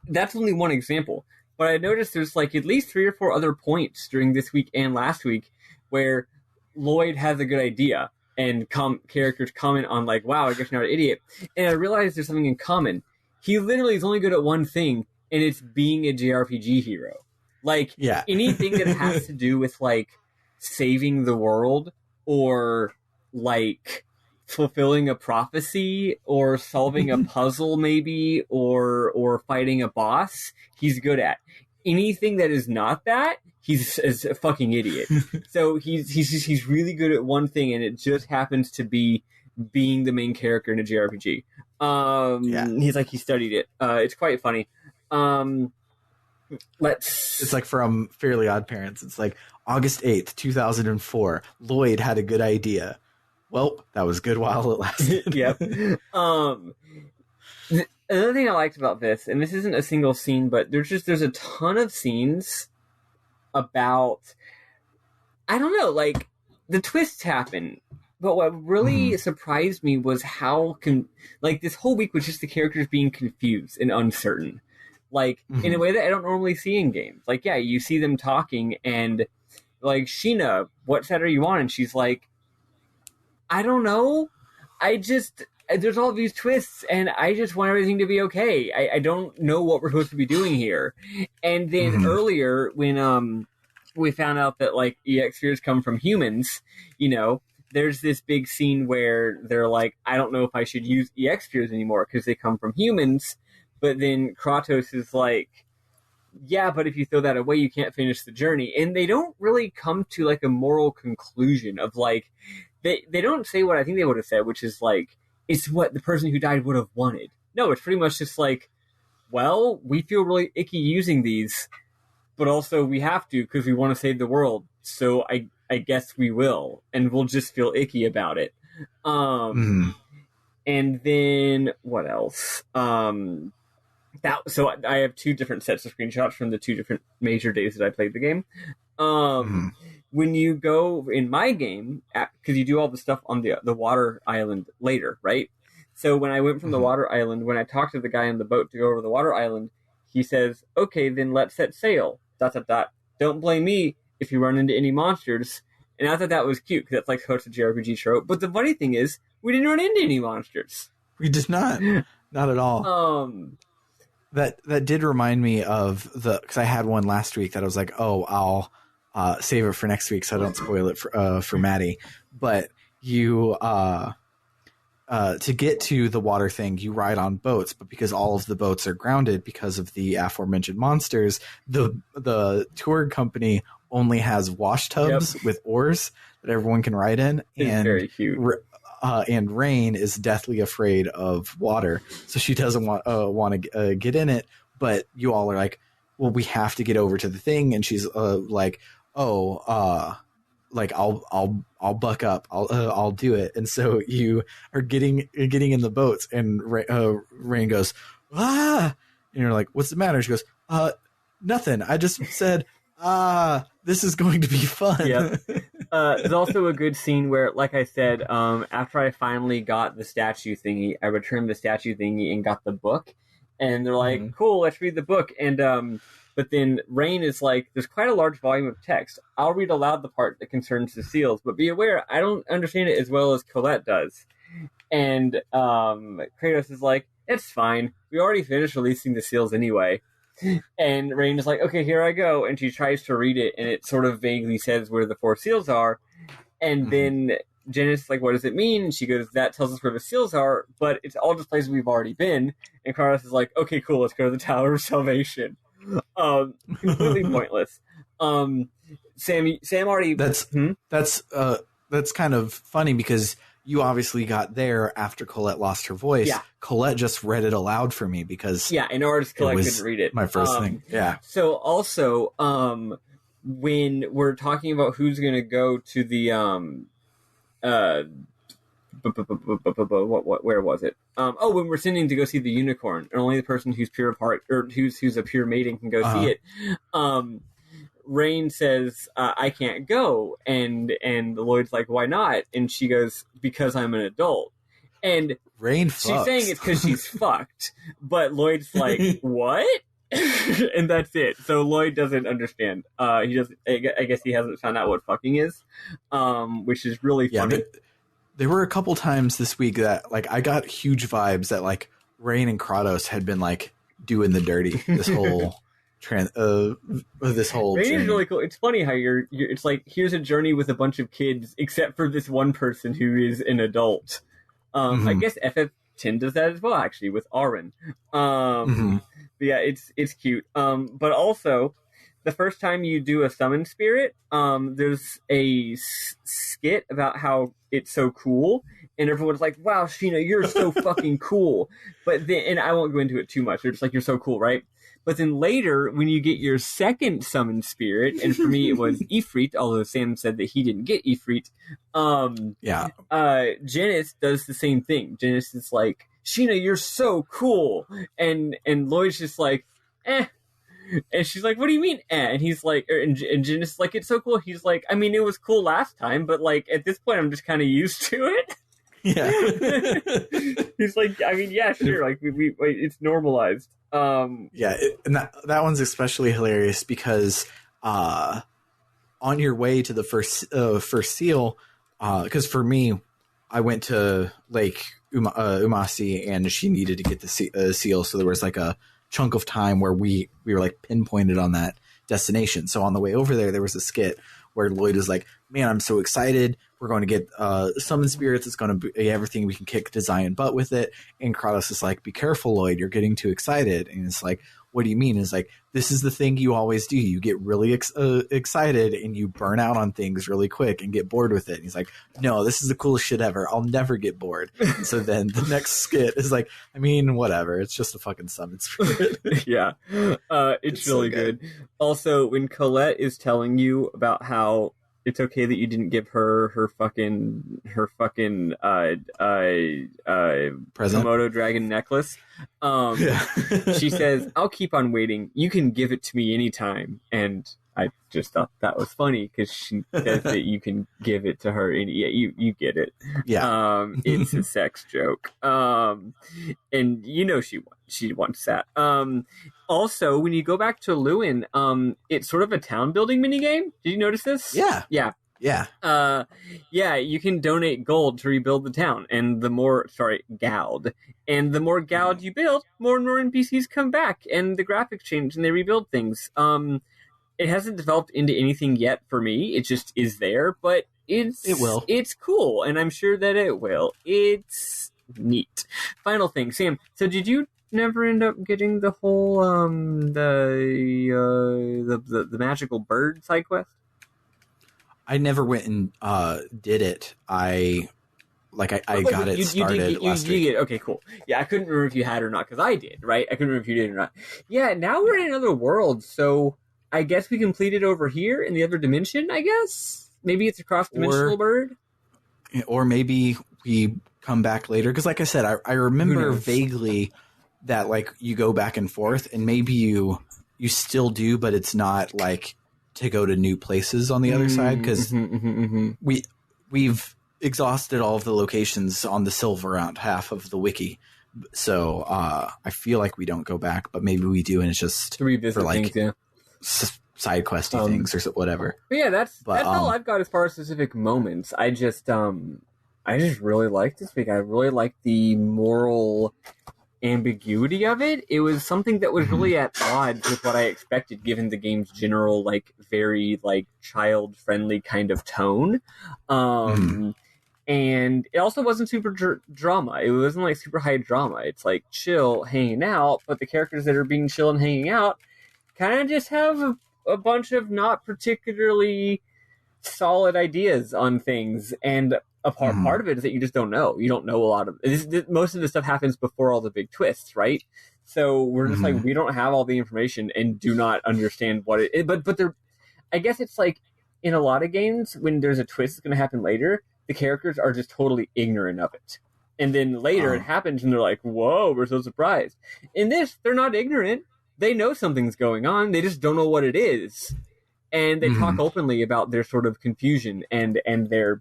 that's only one example. But I noticed there's like at least 3 or 4 other points during this week and last week where Lloyd has a good idea and characters comment on like, wow, I guess you're not an idiot. And I realized there's something in common. He literally is only good at one thing, and it's being a JRPG hero. Like, anything that has to do with like saving the world or like fulfilling a prophecy or solving a puzzle maybe or fighting a boss, he's good at. Anything that is not that, he's a fucking idiot. So he's really good at one thing, and it just happens to be being the main character in a JRPG. He's like, he studied it. It's quite funny. It's like from Fairly Odd Parents. It's like August 8th, 2004. Lloyd had a good idea. Well, that was good while it lasted. Yep. Another thing I liked about this, and this isn't a single scene, but there's a ton of scenes about, I don't know, like, the twists happen. But what really surprised me was how, this whole week was just the characters being confused and uncertain. Like, in a way that I don't normally see in games. Like, yeah, you see them talking, and, like, Sheena, what set are you on? And she's like, I don't know. There's all these twists, and I just want everything to be okay. I don't know what we're supposed to be doing here. And then earlier, when we found out that, like, EX spheres come from humans, you know, there's this big scene where they're like, I don't know if I should use EX spheres anymore because they come from humans. But then Kratos is like, yeah, but if you throw that away, you can't finish the journey. And they don't really come to, like, a moral conclusion of, like, they don't say what I think they would have said, which is, like, it's what the person who died would have wanted. No, it's pretty much just like, well, we feel really icky using these, but also we have to because we want to save the world. So I guess we will, and we'll just feel icky about it. And then what else? So I have two different sets of screenshots from the two different major days that I played the game. When you go in my game, because you do all the stuff on the water island later, right? So when I went from the water island, when I talked to the guy on the boat to go over the water island, he says, okay, then let's set sail. ... Don't blame me if you run into any monsters. And I thought that was cute, because that's like such a JRPG trope. But the funny thing is, we didn't run into any monsters. We did not. Not at all. That did remind me of because I had one last week that I was like, oh, I'll save it for next week so I don't spoil it for Maddy. But you to get to the water thing, you ride on boats, but because all of the boats are grounded because of the aforementioned monsters, the tour company only has wash tubs with oars that everyone can ride in. It's very cute. And Rain is deathly afraid of water, so she doesn't want to get in it. But you all are like, well, we have to get over to the thing, and she's like, oh, like I'll buck up, I'll do it. And so you are getting in the boats, and Rain goes, ah, and you're like, what's the matter? She goes, nothing. I just said, this is going to be fun. Yep. There's also a good scene where, like I said, after I finally got the statue thingy, I returned the statue thingy and got the book. And they're like, cool, let's read the book. And but then Rain is like, there's quite a large volume of text. I'll read aloud the part that concerns the seals, but be aware, I don't understand it as well as Colette does. And Kratos is like, it's fine. We already finished releasing the seals anyway. And Rain is like, okay, here I go. And she tries to read it, and it sort of vaguely says where the 4 seals are. And then Janice is like, what does it mean? And she goes, that tells us where the seals are, but it's all just places we've already been. And Kratos is like, okay, cool, let's go to the Tower of Salvation. Completely pointless. Sam already... That's kind of funny because you obviously got there after Colette lost her voice. Yeah. Colette just read it aloud for me because... Yeah, in order to Colette couldn't read it. My first thing, yeah. So also, when we're talking about who's going to go to the... where was it? When we're sending to go see the unicorn, and only the person who's pure apart, or who's a pure maiden can go see it. Rain says, I can't go. And Lloyd's like, why not? And she goes, because I'm an adult. And Rain she's saying it's because she's fucked. But Lloyd's like, what? And that's it. So Lloyd doesn't understand. He doesn't. I guess he hasn't found out what fucking is, which is really funny. Yeah, there were a couple times this week that, like, I got huge vibes that, like, Rain and Kratos had been, like, doing the dirty this whole this whole Rain journey. is really cool. It's funny how you're it's like, here's a journey with a bunch of kids, except for this one person who is an adult. I guess FF10 does that as well, actually, with Auron. But yeah, it's cute. But also, the first time you do a summon spirit, there's a skit about how it's so cool, and everyone's like, "Wow, Sheena, you're so fucking cool." But then, and I won't go into it too much. They're just like, "You're so cool, right?" But then later, when you get your second summon spirit, and for me it was Ifrit, although Sam said that he didn't get Ifrit. Janice does the same thing. Janice is like, "Sheena, you're so cool," and Lloyd's just like, "Eh." And she's like, "What do you mean, eh?" And he's like, and Janice is like, "It's so cool." He's like, "I mean, it was cool last time, but like at this point, I'm just kind of used to it." Yeah. He's like, "I mean, yeah, sure. Like we it's normalized." And that one's especially hilarious because on your way to the first seal, because for me, I went to Lake Umasi and she needed to get the seal, so there was like a chunk of time where we were like pinpointed on that destination. So on the way over there was a skit where Lloyd was like, "Man, I'm so excited. We're going to get summon spirits. It's going to be everything we can kick Zion butt with it." And Kratos is like, "Be careful, Lloyd. You're getting too excited." And it's like, "What do you mean?" It's like, "This is the thing you always do. You get really excited and you burn out on things really quick and get bored with it." And he's like, "No, this is the coolest shit ever. I'll never get bored." And so then the next skit is like, "I mean, whatever. It's just a fucking summon spirit." Yeah. It's really so good. Also, when Colette is telling you about how it's okay that you didn't give her fucking Komodo dragon necklace. She says, "I'll keep on waiting. You can give it to me anytime." And I just thought that was funny because she says that you can give it to her. You get it. Yeah. It's a sex joke. And you know she wants that. Also, when you go back to Lewin, it's sort of a town building minigame. Did you notice this? Yeah. You can donate gold to rebuild the town, and goud. And the more goud you build, more and more NPCs come back, and the graphics change, and they rebuild things. It hasn't developed into anything yet for me. It just is there, but it will. It's cool, and I'm sure that it will. It's neat. Final thing, Sam. So did you never end up getting the whole the magical bird side quest? I never went and did it. I got it started last week. Okay, cool. Yeah, I couldn't remember if you had or not, because I did, right? I couldn't remember if you did or not. Yeah, now we're in another world, so I guess we completed over here in the other dimension, I guess? Maybe it's a cross-dimensional bird? Or maybe we come back later, because like I said, I remember vaguely that like you go back and forth, and maybe you still do, but it's not like to go to new places on the other side, because we've exhausted all of the locations on the Silverant half of the wiki, so I feel like we don't go back, but maybe we do, and it's just to revisit for like things, side questy things or whatever. But yeah, that's all I've got as far as specific moments. I just really liked this week. I really liked the moral ambiguity of it. It was something that was really at odds with what I expected, given the game's general, like, very, like, child-friendly kind of tone. And it also wasn't super drama. It wasn't, like, super high drama. It's, like, chill, hanging out, but the characters that are being chill and hanging out kind of just have a bunch of not particularly solid ideas on things, and part of it is that you just don't know. You don't know a lot of most of the stuff happens before all the big twists, right? So we're just like, we don't have all the information and do not understand what it is. But I guess it's like in a lot of games, when there's a twist that's going to happen later, the characters are just totally ignorant of it. And then later it happens and they're like, whoa, we're so surprised. In this, they're not ignorant. They know something's going on. They just don't know what it is. And they talk openly about their sort of confusion and their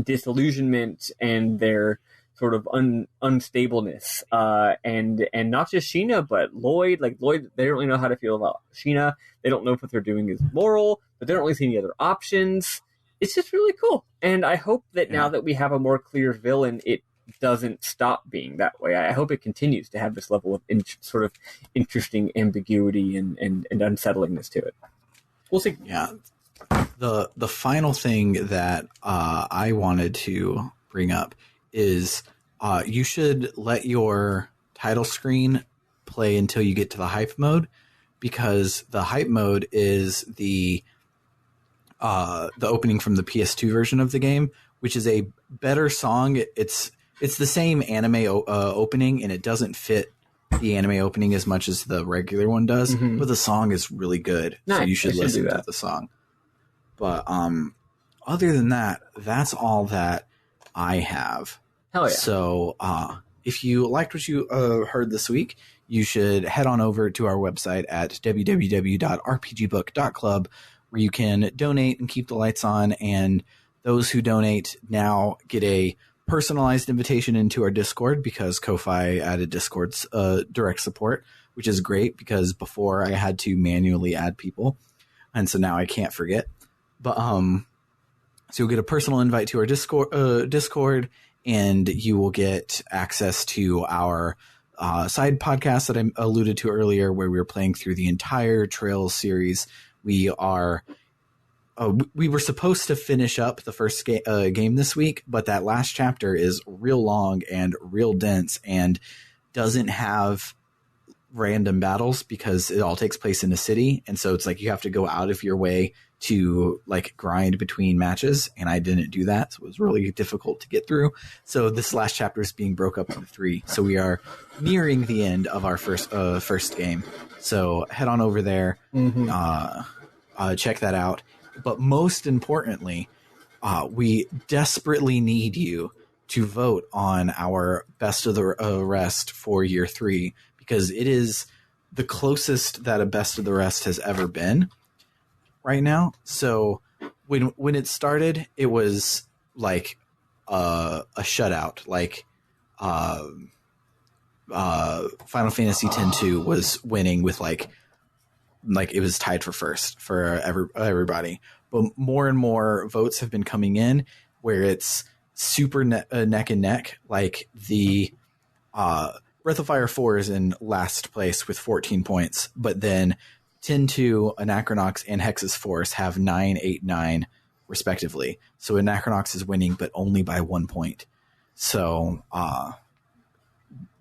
disillusionment and their sort of unstableness. And not just Sheena, but Lloyd. Like, Lloyd, they don't really know how to feel about Sheena. They don't know if what they're doing is moral, but they don't really see any other options. It's just really cool. And I hope that now that we have a more clear villain, it doesn't stop being that way. I hope it continues to have this level of sort of interesting ambiguity and unsettlingness to it. We'll see. Yeah. The final thing that I wanted to bring up is you should let your title screen play until you get to the hype mode, because the hype mode is the opening from the PS2 version of the game, which is a better song. It's the same anime opening, and it doesn't fit the anime opening as much as the regular one does, but the song is really good. Nice. So you should listen to the song. But other than that, that's all that I have. Hell yeah. So if you liked what you heard this week, you should head on over to our website at www.rpgbook.club, where you can donate and keep the lights on. And those who donate now get a personalized invitation into our Discord, because Ko-Fi added Discord's direct support, which is great, because before I had to manually add people, and so now I can't forget. But so you'll get a personal invite to our Discord, and you will get access to our side podcast that I alluded to earlier, where we were playing through the entire Trails series. We were supposed to finish up the first game this week, but that last chapter is real long and real dense and doesn't have random battles, because it all takes place in a city. And so it's like you have to go out of your way to like grind between matches, and I didn't do that, so it was really difficult to get through. So this last chapter is being broke up into 3, so we are nearing the end of our first game. So head on over there, check that out. But most importantly, we desperately need you to vote on our Best of the Rest for year 3, because it is the closest that a Best of the Rest has ever been right now. So when it started, it was like a shutout. Like Final Fantasy X-2 was winning with like it was tied for first for everybody. But more and more votes have been coming in where it's super neck and neck. Like the Breath of Fire 4 is in last place with 14 points, but then 10-2, Anacronox, and Hexyz Force have 9, 8, 9 respectively. So Anacronox is winning, but only by 1 point. So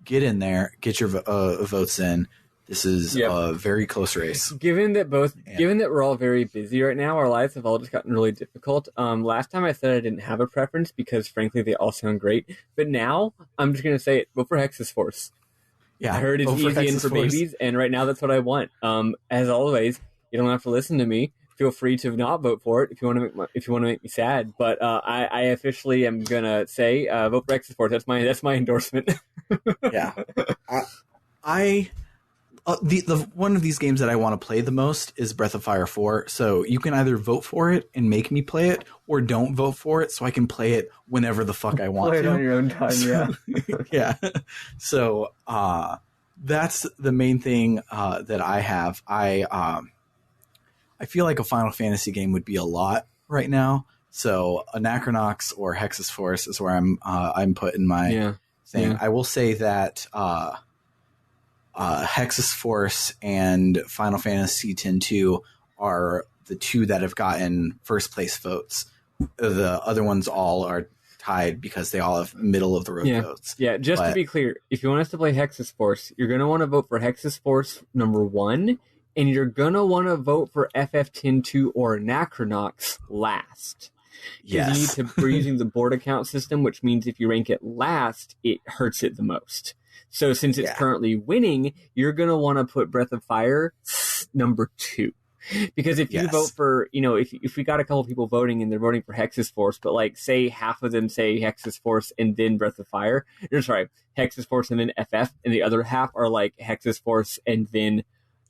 get in there, get your votes in. This is a very close race. Given that we're all very busy right now, our lives have all just gotten really difficult. Last time I said I didn't have a preference because, frankly, they all sound great. But now I'm just going to say it. Vote for Hexyz Force. Yeah, I heard it's easy and for babies, and right now that's what I want. As always, you don't have to listen to me. Feel free to not vote for it if you want to make me sad. But I officially am gonna say vote for Hexyz Force. That's my endorsement. Yeah, the one of these games that I want to play the most is Breath of Fire 4. So you can either vote for it and make me play it, or don't vote for it so I can play it whenever the fuck I want to. Play it on your own time, yeah. Yeah. So that's the main thing that I have. I feel like a Final Fantasy game would be a lot right now. So Anacronox or Hexyz Force is where I'm putting my thing. I will say that Hexyz Force and Final Fantasy X-2 are the two that have gotten first place votes. The other ones all are tied because they all have middle of the road votes. Yeah, to be clear, if you want us to play Hexyz Force, you're going to want to vote for Hexyz Force number 1, and you're going to want to vote for FF10-2 or Anacronox last. Yes. We're using the board account system, which means if you rank it last, it hurts it the most. So since it's currently winning, you're going to want to put Breath of Fire number 2. Because if you vote for, if we got a couple people voting and they're voting for Hexyz Force, but like say half of them say Hexyz Force and then Breath of Fire, Hexyz Force and then FF, and the other half are like Hexyz Force and then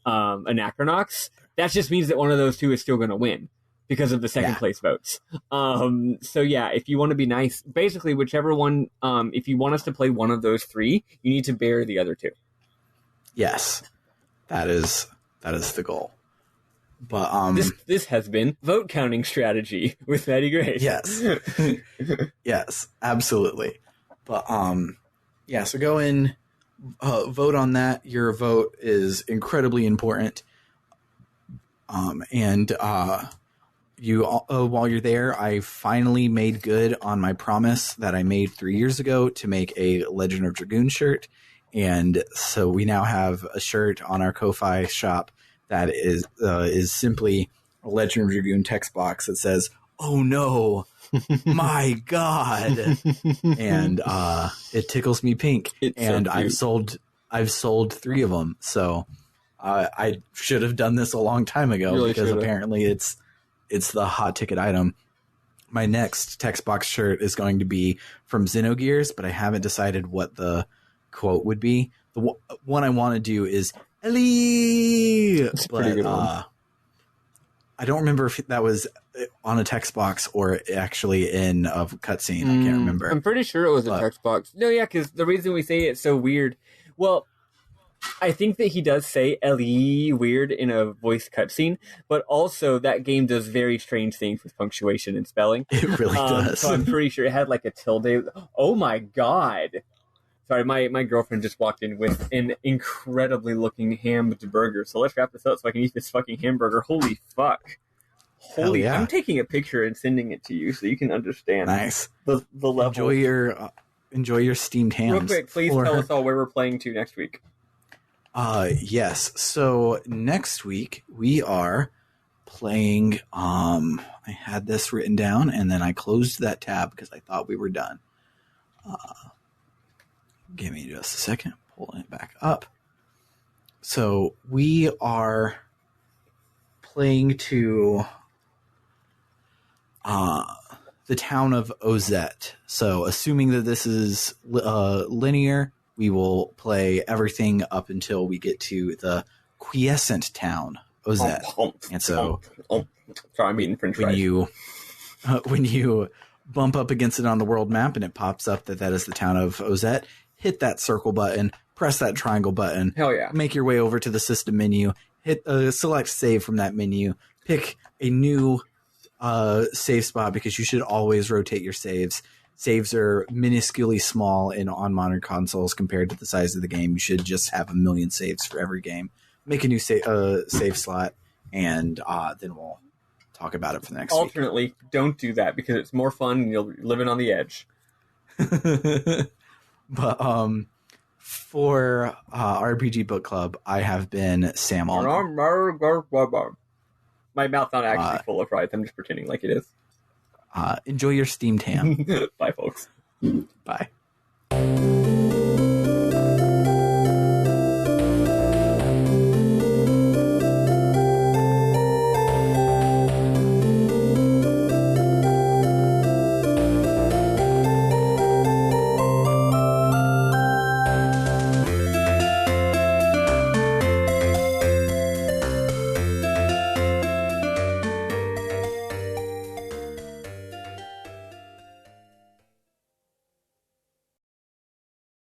Anacronox, that just means that one of those two is still going to win because of the second place votes. So if you want to be nice, basically whichever one, if you want us to play one of those 3, you need to bear the other 2. Yes, that is the goal. But this has been Vote Counting Strategy with Maddy Grace. Yes. Yes, absolutely. But yeah, so go in, vote on that. Your vote is incredibly important. And you while you're there, I finally made good on my promise that I made 3 years ago to make a Legend of Dragoon shirt. And so we now have a shirt on our Ko-Fi shop that is simply a Legend of Dragoon text box that says, "Oh no, my God." And it tickles me pink. It's and so cute. I've sold 3 of them. So I should have done this a long time ago, Really because should've. apparently it's the hot ticket item. My next text box shirt is going to be from Xenogears, but I haven't decided what the quote would be. The one I want to do is Ellie, It's a pretty good one. I don't remember if that was on a text box or actually in a cutscene. I can't remember. I'm pretty sure it was a text box. No, yeah, because the reason we say it's so weird. Well, I think that he does say Ellie weird in a voice cutscene, but also that game does very strange things with punctuation and spelling. It really does. So I'm pretty sure it had like a tilde. Oh my God. Sorry, my girlfriend just walked in with an incredibly looking hammed burger. So let's wrap this up so I can eat this fucking hamburger. Holy fuck. Holy, yeah. I'm taking a picture and sending it to you so you can understand. Nice. The level. Enjoy your steamed hams. Real quick, please tell us all where we're playing to next week. Yes. So next week we are playing. I had this written down and then I closed that tab because I thought we were done. Give me just a second. Pulling it back up. So we are playing to the town of Ozette. So assuming that this is linear, we will play everything up until we get to the quiescent town, Ozette. And so sorry, I'm eating french fries. When you bump up against it on the world map and it pops up that is the town of Ozette, hit that circle button, press that triangle button. Hell yeah. Make your way over to the system menu, hit select save from that menu, pick a new save spot, because you should always rotate your saves. Saves are minusculely small on modern consoles compared to the size of the game. You should just have 1 million saves for every game. Make a new save slot, and then we'll talk about it for the next week. Alternately, don't do that because it's more fun and you'll living on the edge. But for RPG Book Club, I have been Sam Alden. My mouth's not actually full of fries. I'm just pretending like it is. Enjoy your steamed ham. Bye, folks. Bye.